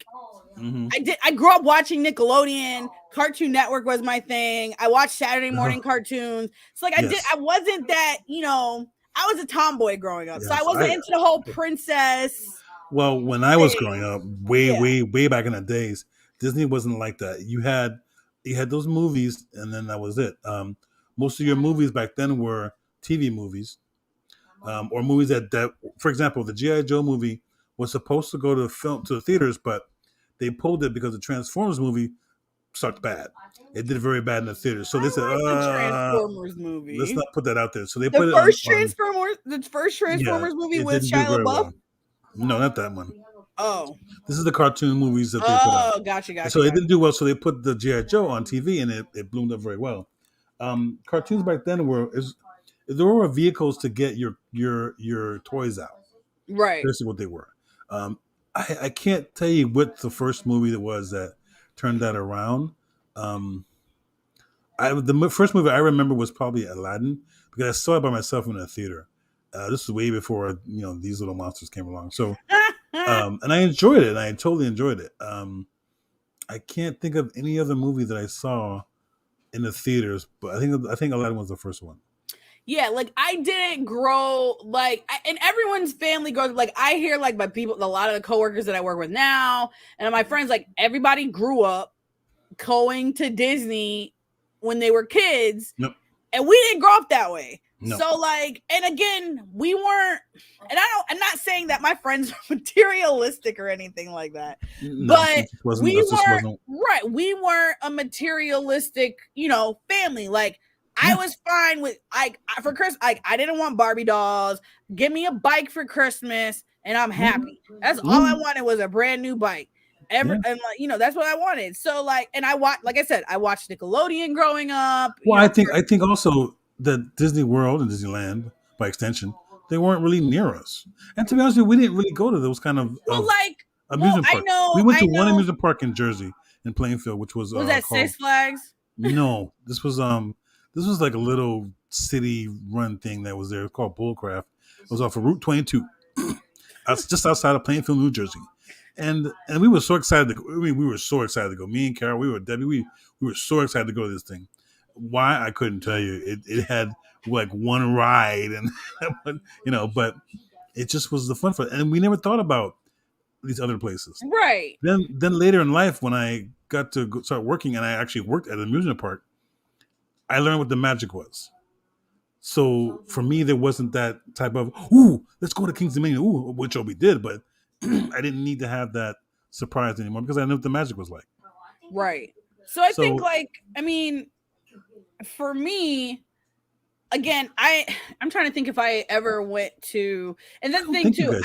grew up watching Nickelodeon. Cartoon Network was my thing. I watched Saturday morning cartoons. So I wasn't that, I was a tomboy growing up. Yes, so I wasn't into the whole princess. Well, when I was growing up, way back in the days, Disney wasn't like that. You had those movies, and then that was it. Most of your movies back then were TV movies, or movies that, for example, the G.I. Joe movie was supposed to go to the theaters, but they pulled it because the Transformers movie sucked bad. It did very bad in the theaters, so they said, the Transformers movie. Let's not put that out there. So they the put first it on. The first Transformers movie it with didn't do Shia very LaBeouf. well. No, not that one. Oh, this is the cartoon movies that they put out. Gotcha. So it didn't do well. So they put the G.I. Joe on TV, and it bloomed up very well. Cartoons back then there were vehicles to get your toys out. Right. Basically, what they were. I can't tell you what the first movie that was that turned that around. The first movie I remember was probably Aladdin, because I saw it by myself in a theater. This is way before these little monsters came along. So, and I enjoyed it. I totally enjoyed it. I can't think of any other movie that I saw in the theaters, but I think Aladdin was the first one. Yeah, like I didn't grow and everyone's family grows like I hear like my people, a lot of the coworkers that I work with now, and my friends, like everybody grew up going to Disney when they were kids. Nope. And we didn't grow up that way. No. So like, and again, we weren't, and I'm not saying that my friends are materialistic or anything like that, no, but we weren't a materialistic, family. Like I was fine with for Christmas. I didn't want Barbie dolls. Give me a bike for Christmas, and I'm happy. That's all I wanted, was a brand new bike. And that's what I wanted. So like, and I watched Nickelodeon growing up. Well, I think also that Disney World and Disneyland, by extension, they weren't really near us. And to be honest with you, we didn't really go to those kind of amusement parks. We went to one amusement park in Jersey, in Plainfield, which was that called Six Flags? No, this was like a little city-run thing that was there. It was called Bullcraft. It was off of Route 22, just outside of Plainfield, New Jersey. And we were so excited to go. I mean, we were so excited to go. Me and Carol, Debbie, we were so excited to go to this thing. Why, I couldn't tell you. It had like one ride, and but it just was the fun for it. And we never thought about these other places. Right. Then later in life, when I got to start working, and I actually worked at an amusement park, I learned what the magic was. So for me, there wasn't that type of, let's go to King's Dominion, which we did, but I didn't need to have that surprise anymore because I knew what the magic was like. Right. So I think for me, again, I'm trying to think if I ever went to, and that's the thing too,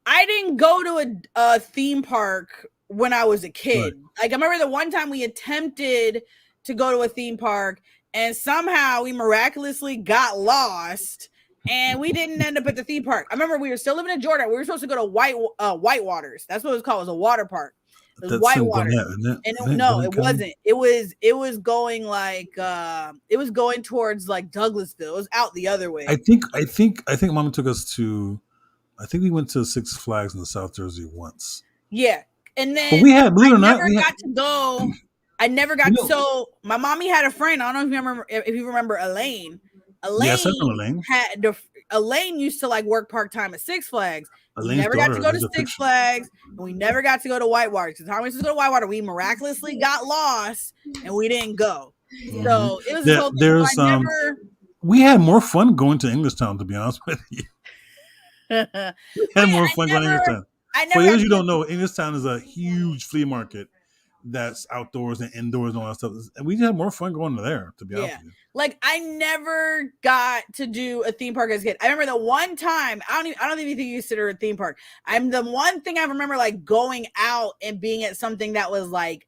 I didn't go to a theme park when I was a kid. Right. Like I remember the one time we attempted to go to a theme park, and somehow we miraculously got lost, and we didn't end up at the theme park. I remember we were still living in Georgia. We were supposed to go to White Waters. That's what it was called. It was a water park. It was White Waters. And it wasn't. It was going like it was going towards like Douglasville. It was out the other way. I think Mama took us to, I think we went to Six Flags in South Jersey once. Yeah. And then but we had, believe it or not, I never got to. So my mommy had a friend. I don't know if you remember Elaine. Yes, I know Elaine. Elaine used to like work part-time at Six Flags. Elaine's we never got to go to Six Flags, and we never got to go to White Waters. Because how we used to go to White Water, we miraculously got lost and we didn't go. So it was a whole thing. We had more fun going to Englishtown, to be honest with you. We had more fun going to Englishtown. For those you don't know, Englishtown is a huge flea market that's outdoors and indoors and all that stuff. And we had more fun going there, to be honest with you. Like I never got to do a theme park as a kid. I remember the one time, I don't even think you consider a theme park. I'm the one thing I remember like going out and being at something that was like,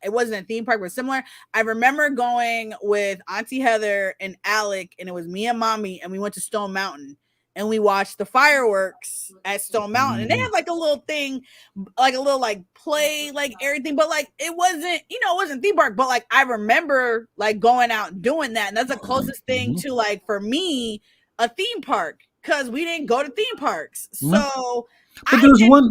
it wasn't a theme park, but similar. I remember going with Auntie Heather and Alec, and it was me and Mommy, and we went to Stone Mountain. And we watched the fireworks at Stone Mountain. And they had like a little thing, like a little like play, like everything. But like it wasn't theme park. But like I remember like going out and doing that. And that's the closest thing to like for me, a theme park. Because we didn't go to theme parks. So but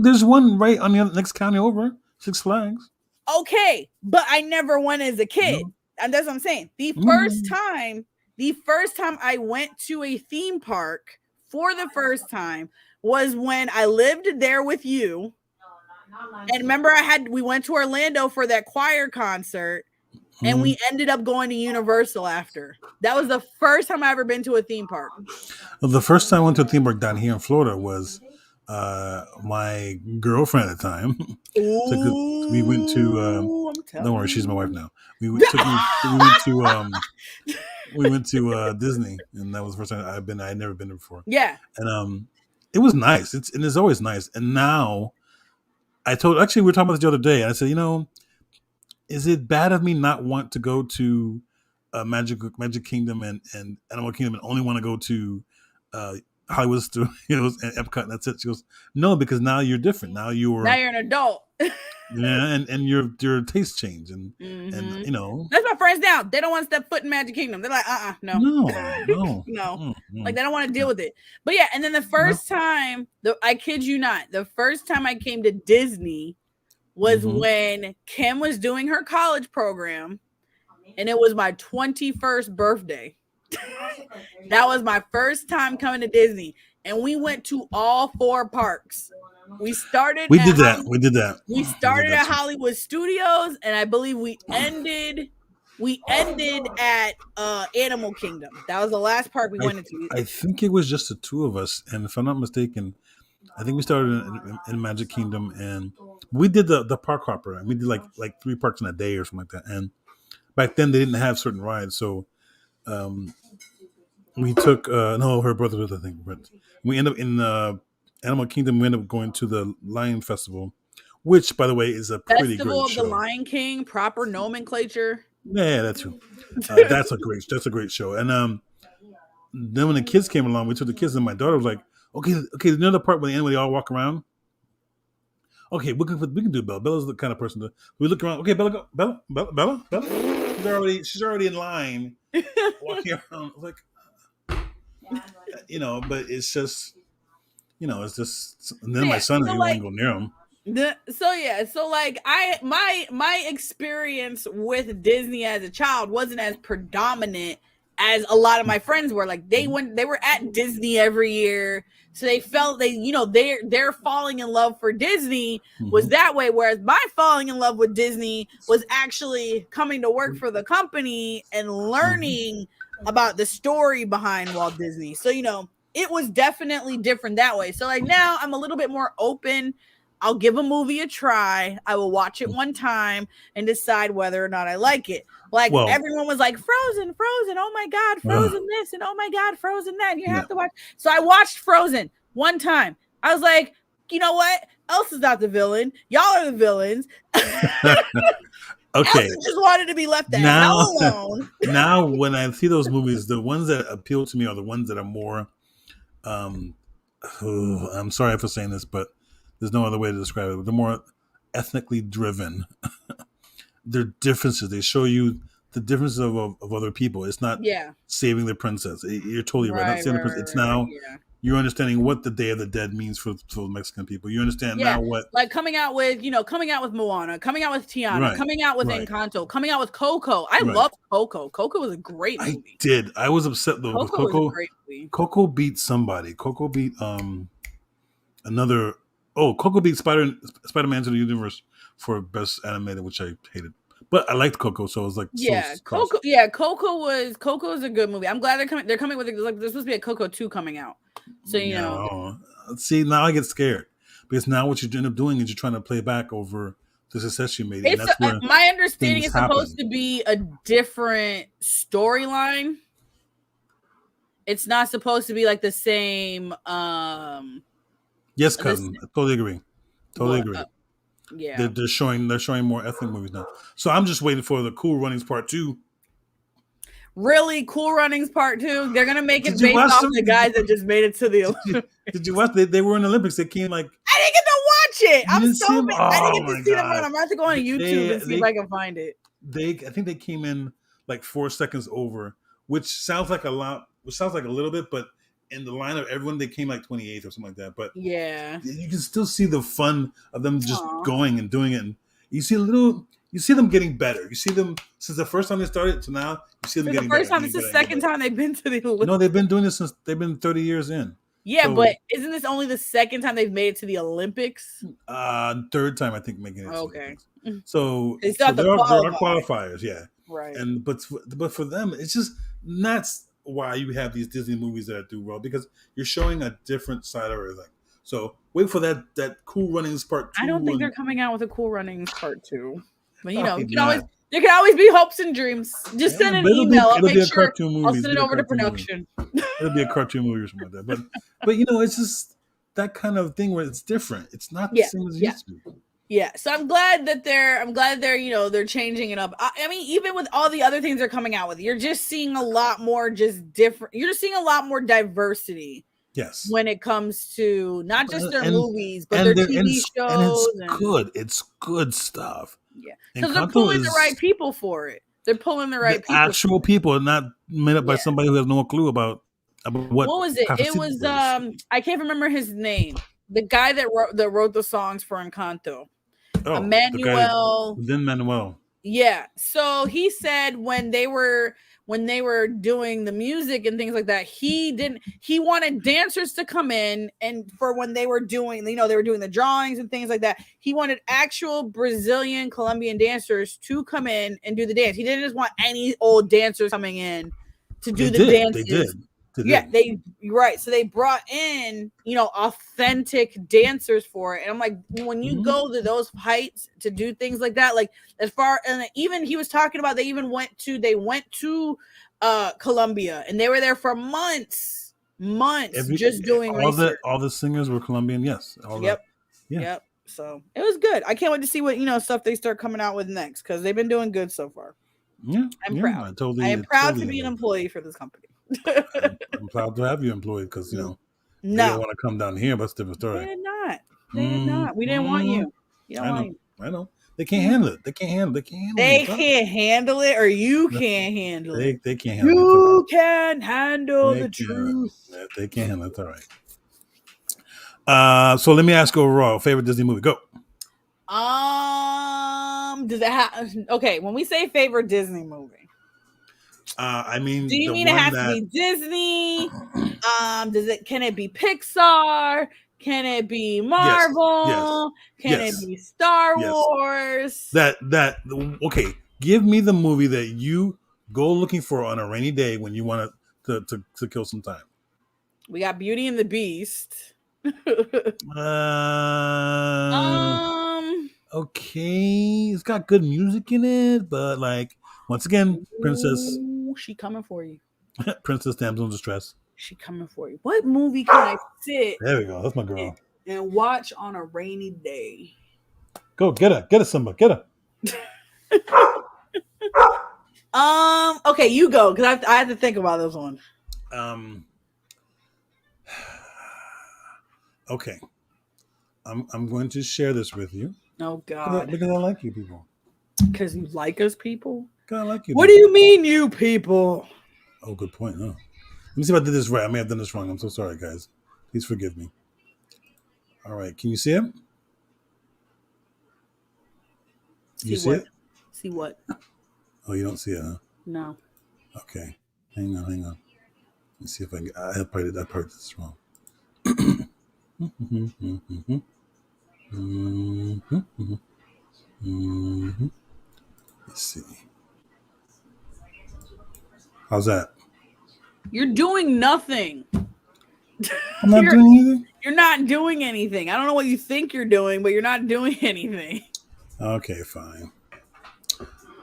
there's one right on the next county over, Six Flags. Okay. But I never went as a kid. No. And that's what I'm saying. The first time I went to a theme park for the first time was when I lived there with you. And remember, we went to Orlando for that choir concert, and we ended up going to Universal after. That was the first time I ever been to a theme park. Well, the first time I went to a theme park down here in Florida was my girlfriend at the time. We went to. Don't worry, she's my wife now. We went to Disney, and that was the first time I'd never been there before. Yeah, and it was nice. It's always nice. And now, we were talking about this the other day. And I said, is it bad of me not want to go to Magic Kingdom and Animal Kingdom and only want to go to Hollywood Studios and Epcot, and that's it? She goes, no, because now you're different. Now you're an adult. Yeah, and your taste change, and that's my friends now. They don't want to step foot in Magic Kingdom. They're like, no, no. Like they don't want to deal with it. But yeah, and then the first time, I kid you not, the first time I came to Disney was when Kim was doing her college program, and it was my 21st birthday. That was my first time coming to Disney, and we went to all 4 parks. We started at Hollywood Studios, and I believe we ended at Animal Kingdom. That was the last park we went into. I think it was just the 2 of us, and if I'm not mistaken, I think we started in Magic Kingdom, and we did the park hopper, and we did like 3 parks in a day or something like that. And back then they didn't have certain rides, so we took her brother was, I think, but we ended up in Animal Kingdom. We ended up going to the Lion Festival, which, by the way, is a pretty great show. Festival of the Lion King, proper nomenclature. Yeah, that's true. That's a great show. And then when the kids came along, we took the kids, and my daughter was like, okay, another part where they all walk around. Okay, we can do Bella. Bella's the kind of person we look around. Okay, Bella, go. Bella. She's already in line, walking around. Like, but it's just. It's just. And then my son, he won't go near him. My experience with Disney as a child wasn't as predominant as a lot of my friends were. Like they were at Disney every year, so they felt their falling in love for Disney was that way. Whereas my falling in love with Disney was actually coming to work for the company and learning about the story behind Walt Disney. So it was definitely different that way. So like now I'm a little bit more open. I'll give a movie a try. I will watch it one time and decide whether or not I like it. Like everyone was like, Frozen. Oh my God, Frozen this, and oh my God, Frozen that. You have to watch. So I watched Frozen one time. I was like, you know what? Elsa's not the villain. Y'all are the villains. Okay. Elsa just wanted to be left the hell alone. Now, when I see those movies, the ones that appeal to me are the ones that are more. I'm sorry for saying this, but there's no other way to describe it. They're more ethnically driven. They're differences. They show you the differences of other people. It's not saving the princess. You're totally right. Not saving the princess. It's now you're understanding what the Day of the Dead means for Mexican people. You understand now what, like coming out with Moana, coming out with Tiana, coming out with Encanto, coming out with Coco. I loved Coco. Coco was a great movie. I did. I was upset though. Coco was a great movie. Coco beat somebody. Coco beat another. Oh, Coco beat Spider-Man to the Universe for best animated, which I hated. But I liked Coco, so it was like Coco. Yeah, Coco is a good movie. I'm glad they're coming with like there's supposed to be a Coco 2 coming out. So see, now I get scared because now what you end up doing is you're trying to play back over the success you made. My understanding is supposed to be a different storyline. It's not supposed to be like the same. Yes, cousin. I totally agree. Yeah, they're showing more ethnic movies now. So I'm just waiting for the Cool Runnings Part 2. Really, Cool Runnings Part 2. They're gonna make it based off the guys that just made it to the Olympics. Did you watch? They were in the Olympics. They came like I didn't get to watch it. I'm so mad. I didn't get to see them. I'm about to go on YouTube and see if I can find it. I think they came in like 4 seconds over, which sounds like a lot. Which sounds like a little bit, but in the line of everyone, they came like 28th or something like that. But yeah, you can still see the fun of them just going and doing it. And you see them getting better. You see them since the first time they started to now. You see them getting better. This is the second time they've been to the Olympics. No, they've been doing this since they've been 30 years in. Yeah, So, but isn't this only the second time they've made it to the Olympics? third time I think making it. To Okay. the Olympics. So They still have to there are qualify. qualifiers, yeah. Right. And but for them, it's just that's why you have these Disney movies that do well, because you're showing a different side of everything. So wait for that Cool Runnings Part 2. I don't think they're coming out with a Cool Runnings Part 2. But Probably there can always be hopes and dreams. Just send an email. It'll be a cartoon movie. I'll send it over to production. It'll be a cartoon movie or something like that. But you know, it's just that kind of thing where it's different. It's not the same as it used to be. Yeah, so I'm glad that they're changing it up. I mean, even with all the other things they're coming out with, you're just seeing a lot more different. You're just seeing a lot more diversity. Yes, when it comes to not just their movies, but their TV shows. And it's good. It's good stuff. Yeah, because they're pulling the right people for it. They're pulling the right people. Actual people, not made up by somebody who has no clue about what was it? It was I can't remember his name. The guy that wrote the songs for Encanto. Oh, Manuel. Yeah. So he said when they were doing the music and things like that, he wanted dancers to come in, and for when they were doing, they were doing the drawings and things like that, he wanted actual Brazilian, Colombian dancers to come in and do the dance. He didn't just want any old dancers coming in to do the dances. They did. Yeah, so they brought in, authentic dancers for it. And I'm like, when you go to those heights to do things like that, like and even he was talking about they went to Colombia, and they were there for months just doing research. All the singers were Colombian, yes. Yep. So it was good. I can't wait to see what stuff they start coming out with next, because they've been doing good so far. Yeah, I'm proud. I am proud to be an employee for this company. I'm proud to have you employed, because they don't want to come down here, but it's a different story. They did not. We didn't want you. I know. They can't handle it. They can't handle it, or you can't handle it. They can't handle it. You can handle the truth. They can't handle it. It's all right. So let me ask you overall, favorite Disney movie. Go. Does it have? Okay, when we say favorite Disney movie, I mean, do you mean it has to be Disney? Can it be Pixar? Can it be Marvel? Can it be Star Wars? Okay. Give me the movie that you go looking for on a rainy day when you want to kill some time. We got Beauty and the Beast. Okay, it's got good music in it, but like once again, Princess. Ooh, she coming for you. Princess Damsel in Distress. She coming for you. What movie can I sit? There we go. That's my girl. And watch on a rainy day. Go get her, Simba. Get her. Okay, you go, because I have to think about this one. Okay. I'm going to share this with you. Oh God. Because I like you people. Because you like us people? Because I like you. What do you mean, you people? Oh, good point. Huh? Let me see if I did this right. I may have done this wrong. I'm so sorry, guys. Please forgive me. All right. Can you see it? You see it? See what? Oh, you don't see it, huh? No. Okay. Hang on. Let's see if I can. I probably did this wrong. Let's see. How's that? You're doing nothing. I'm not doing anything? You're not doing anything. I don't know what you think you're doing, but you're not doing anything. Okay, fine.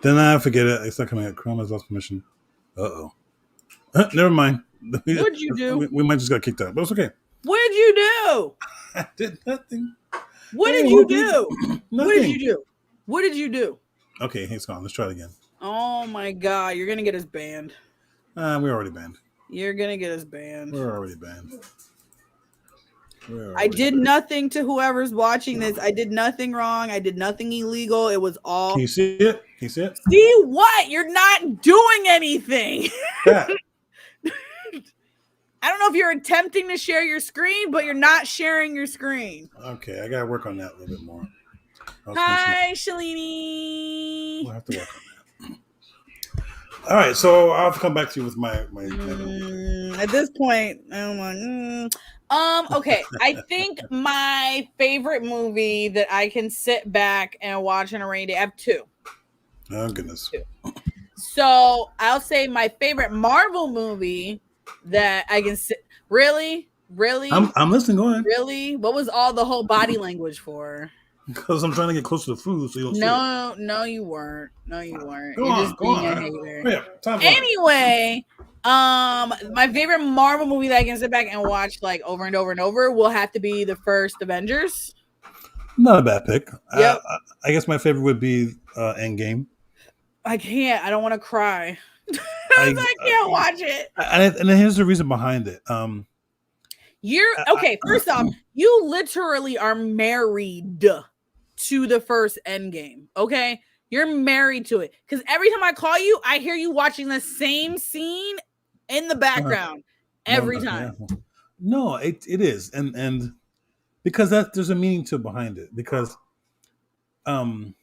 Then I forget it. It's not coming out. Chrome has lost permission. Uh-oh. Never mind. What'd you do? We might just got kicked out, but it's okay. What did you do? I did nothing. What did you do? Nothing. What did you do? Okay, it's gone. Let's try it again. Oh my God, you're gonna get us banned. We're already banned. You're gonna get us banned. We're already banned. I did nothing to whoever's watching this. I did nothing wrong. I did nothing illegal. It was all. Can you see it? See what? You're not doing anything. Yeah. I don't know if you're attempting to share your screen, but you're not sharing your screen. Okay, I gotta work on that a little bit more. Hi, Shalini. We'll have to work on that. All right, so I'll have to come back to you with my At this point, I'm like, okay. I think my favorite movie that I can sit back and watch on a rainy day. I have two. Oh goodness. So I'll say my favorite Marvel movie that I can sit. Really? I'm listening. Go ahead. Really? What was all the whole body language for? Because I'm trying to get closer to food, so you don't see it. No, you weren't. Go You're on, just go being on. a hater. Yeah, time for Anyway, my favorite Marvel movie that I can sit back and watch like over and over and over will have to be the first Avengers. Not a bad pick. Yep. I guess my favorite would be Endgame. I can't. I don't want to cry. I can't watch it. And here's the reason behind it. You're okay. First off, you literally are married to the first Endgame. Okay, you're married to it because every time I call you, I hear you watching the same scene in the background every time. Yeah. No, it is, and because there's a meaning to behind it. Because when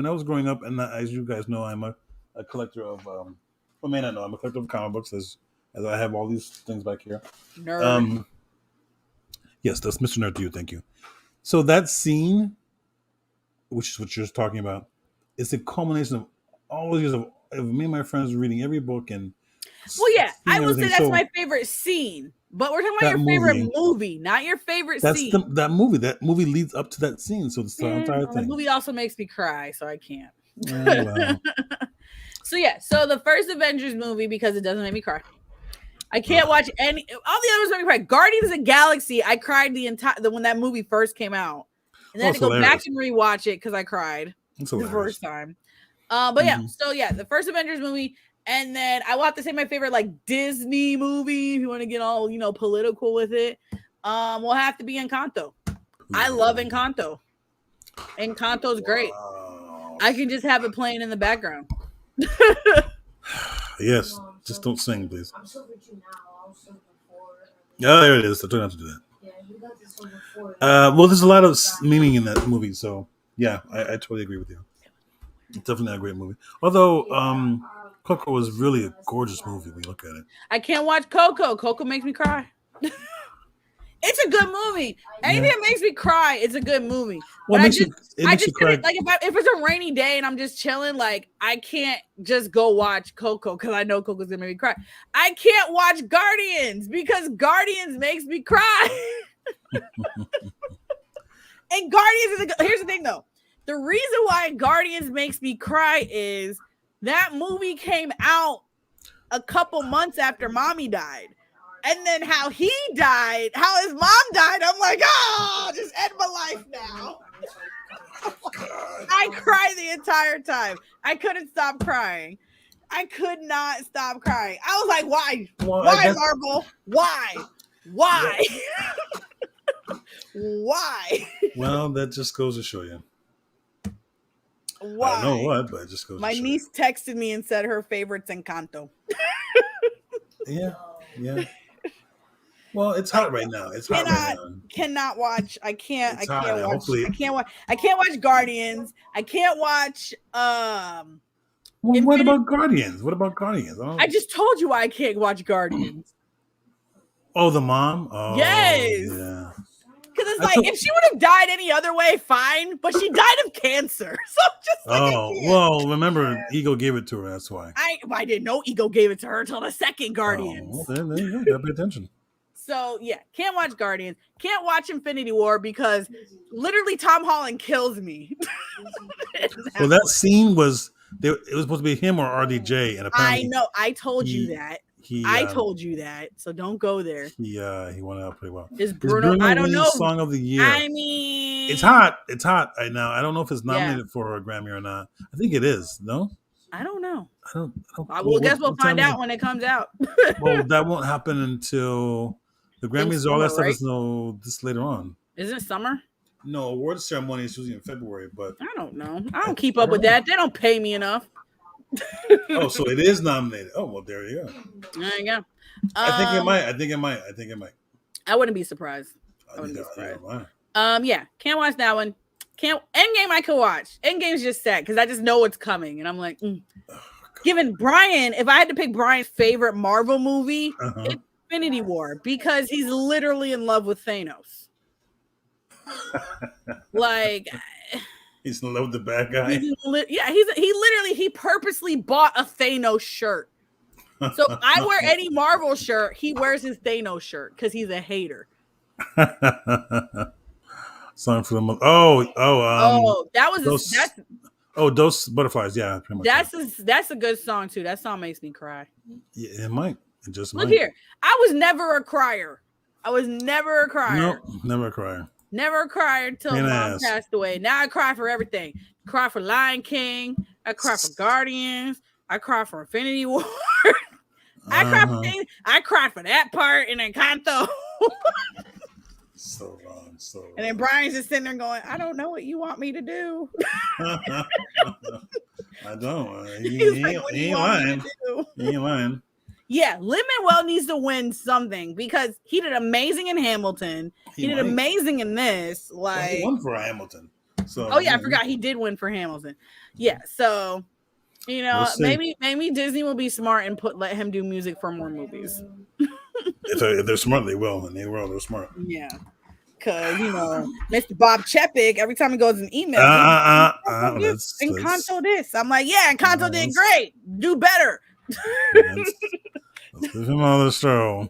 I was growing up, and as you guys know, I'm a collector of well, may not know, I'm a collector of comic books as I have all these things back here. Nerd. Yes, that's Mr. Nerd to you. Thank you. So that scene, which is what you're talking about, is the culmination of all the years of me and my friends reading every book and. Well, yeah, I will say that's my favorite scene, but we're talking about your favorite movie, not your favorite scene. That movie leads up to that scene, so it's the entire thing. The movie also makes me cry, so I can't. Well. So the first Avengers movie, because it doesn't make me cry. I can't watch all the others make me cry. Guardians of the Galaxy, I cried when that movie first came out, and then I had to go back and rewatch it because I cried the first time. But yeah, so yeah, the first Avengers movie, and then I will have to say my favorite like Disney movie, if you want to get all political with it, will have to be Encanto. I love Encanto. Encanto's great. I can just have it playing in the background. Yes, just don't sing, please. I'm silver 2 now. I was silver 4. Oh, there it is. I don't have to do that. Yeah, you got the silver 4. Well, there's a lot of meaning in that movie, so yeah, I totally agree with you. It's definitely a great movie. Although Coco was really a gorgeous movie when you look at it. I can't watch Coco. Coco makes me cry. It's a good movie. Anything that makes me cry, it's a good movie. Well, I makes you cry. Like if it's a rainy day and I'm just chilling, like I can't just go watch Coco because I know Coco's gonna make me cry. I can't watch Guardians because Guardians makes me cry. And Guardians here's the thing though. The reason why Guardians makes me cry is that movie came out a couple months after Mommy died. And then how he died, how his mom died, I'm like, just end my life now. I cried the entire time. I couldn't stop crying. I could not stop crying. I was like, why? Well, why, Marvel? Why? Why? Why? Well, that just goes to show you. Why? I don't know what, but it just goes My to show niece texted me and said her favorite's Encanto. Yeah. Well, it's hot right now. It's hot right now. Cannot watch. I can't watch Guardians. I can't watch what about Guardians? I just told you why I can't watch Guardians. Oh, the mom? Oh, yes. Yeah. Because it's if she would have died any other way, fine. But she died of cancer. So just well, remember, Ego gave it to her. That's why. I didn't know Ego gave it to her until the second Guardians. Oh, well, there you go. Gotta pay attention. So yeah, can't watch Guardians. Can't watch Infinity War because literally Tom Holland kills me. Well, that scene was it was supposed to be him or RDJ, and apparently I know. I told you that. I told you that. So don't go there. He went out pretty well. Is Bruno I don't know. Song of the year. I mean, it's hot. It's hot right now. I don't know if it's nominated for a Grammy or not. I think it is. No. I don't know. I don't. Guess we'll find out when it comes out. Well, that won't happen until the Grammys. All that stuff is this later on. Isn't it summer? No, award ceremony is usually in February, but I don't know. I don't keep up with that. They don't pay me enough. Oh, so it is nominated. Oh, well, there you go. There you go. I think it might. I wouldn't be surprised. Yeah, can't watch that one. Endgame I could watch. Endgame's just sad because I just know what's coming, and I'm like, Oh giving Brian, if I had to pick Brian's favorite Marvel movie, it's Infinity War, because he's literally in love with Thanos. Like, he's in love with the bad guy. He purposely bought a Thanos shirt. So if I wear any Marvel shirt, he wears his Thanos shirt because he's a hater. Song for the Those Butterflies. Yeah, pretty much. That's a good song too. That song makes me cry. Yeah, it might. It just Look might. here. I was never a crier. Nope, never a crier. Never a crier until mom passed away. Now I cry for everything. I cry for Lion King. I cry for Guardians. I cry for Infinity War. I cry for things. I cry for that part in Encanto. So wrong. And then Brian's just sitting there going, I don't know what you want me to do. I don't. He ain't lying. He ain't lying. Yeah, Lin-Manuel needs to win something because he did amazing in Hamilton. He did amazing in this. Like, he won for Hamilton. So I forgot he did win for Hamilton. Yeah, so we'll maybe Disney will be smart and let him do music for more movies. If they're smart, they will, and they're smart. Yeah, because Mr. Bob Chapek, every time he goes in email, Encanto this. I'm like, yeah, Encanto did great. Do better. Let's give him all the show.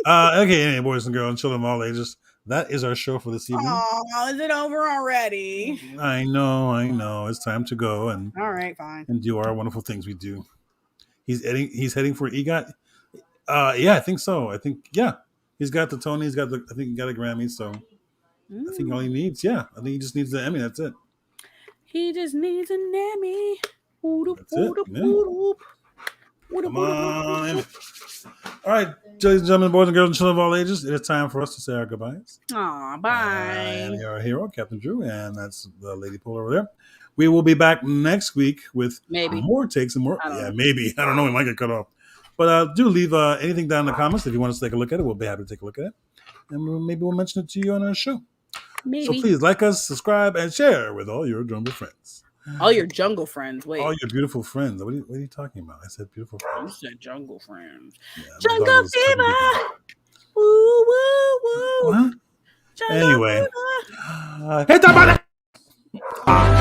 Okay, anyway, boys and girls, children of all ages, that is our show for this evening. Oh, is it over already? I know. It's time to go and all right, fine, and do our wonderful things we do. He's heading for EGOT. Yeah, I think so. He's got the Tony. I think he got a Grammy. So I think all he needs. Yeah, I think he just needs the Emmy. That's it. He just needs an Emmy. That's it. Yeah. Come on, Emmy. All right, ladies and gentlemen, boys and girls, and children of all ages, it is time for us to say our goodbyes. Aw, bye. And you're our hero, Captain Drew, and that's the Lady Pole over there. We will be back next week with more takes and more. Maybe. I don't know. We might get cut off. But do leave anything down in the comments if you want us to take a look at it. We'll be happy to take a look at it. And maybe we'll mention it to you on our show. Maybe. So please like us, subscribe, and share with all your jungle friends. All your jungle friends. Wait. All your beautiful friends. What are you talking about? I said beautiful friends. You said jungle friends. Yeah, jungle fever. Woo, woo, woo. What? Anyway. Hit the button!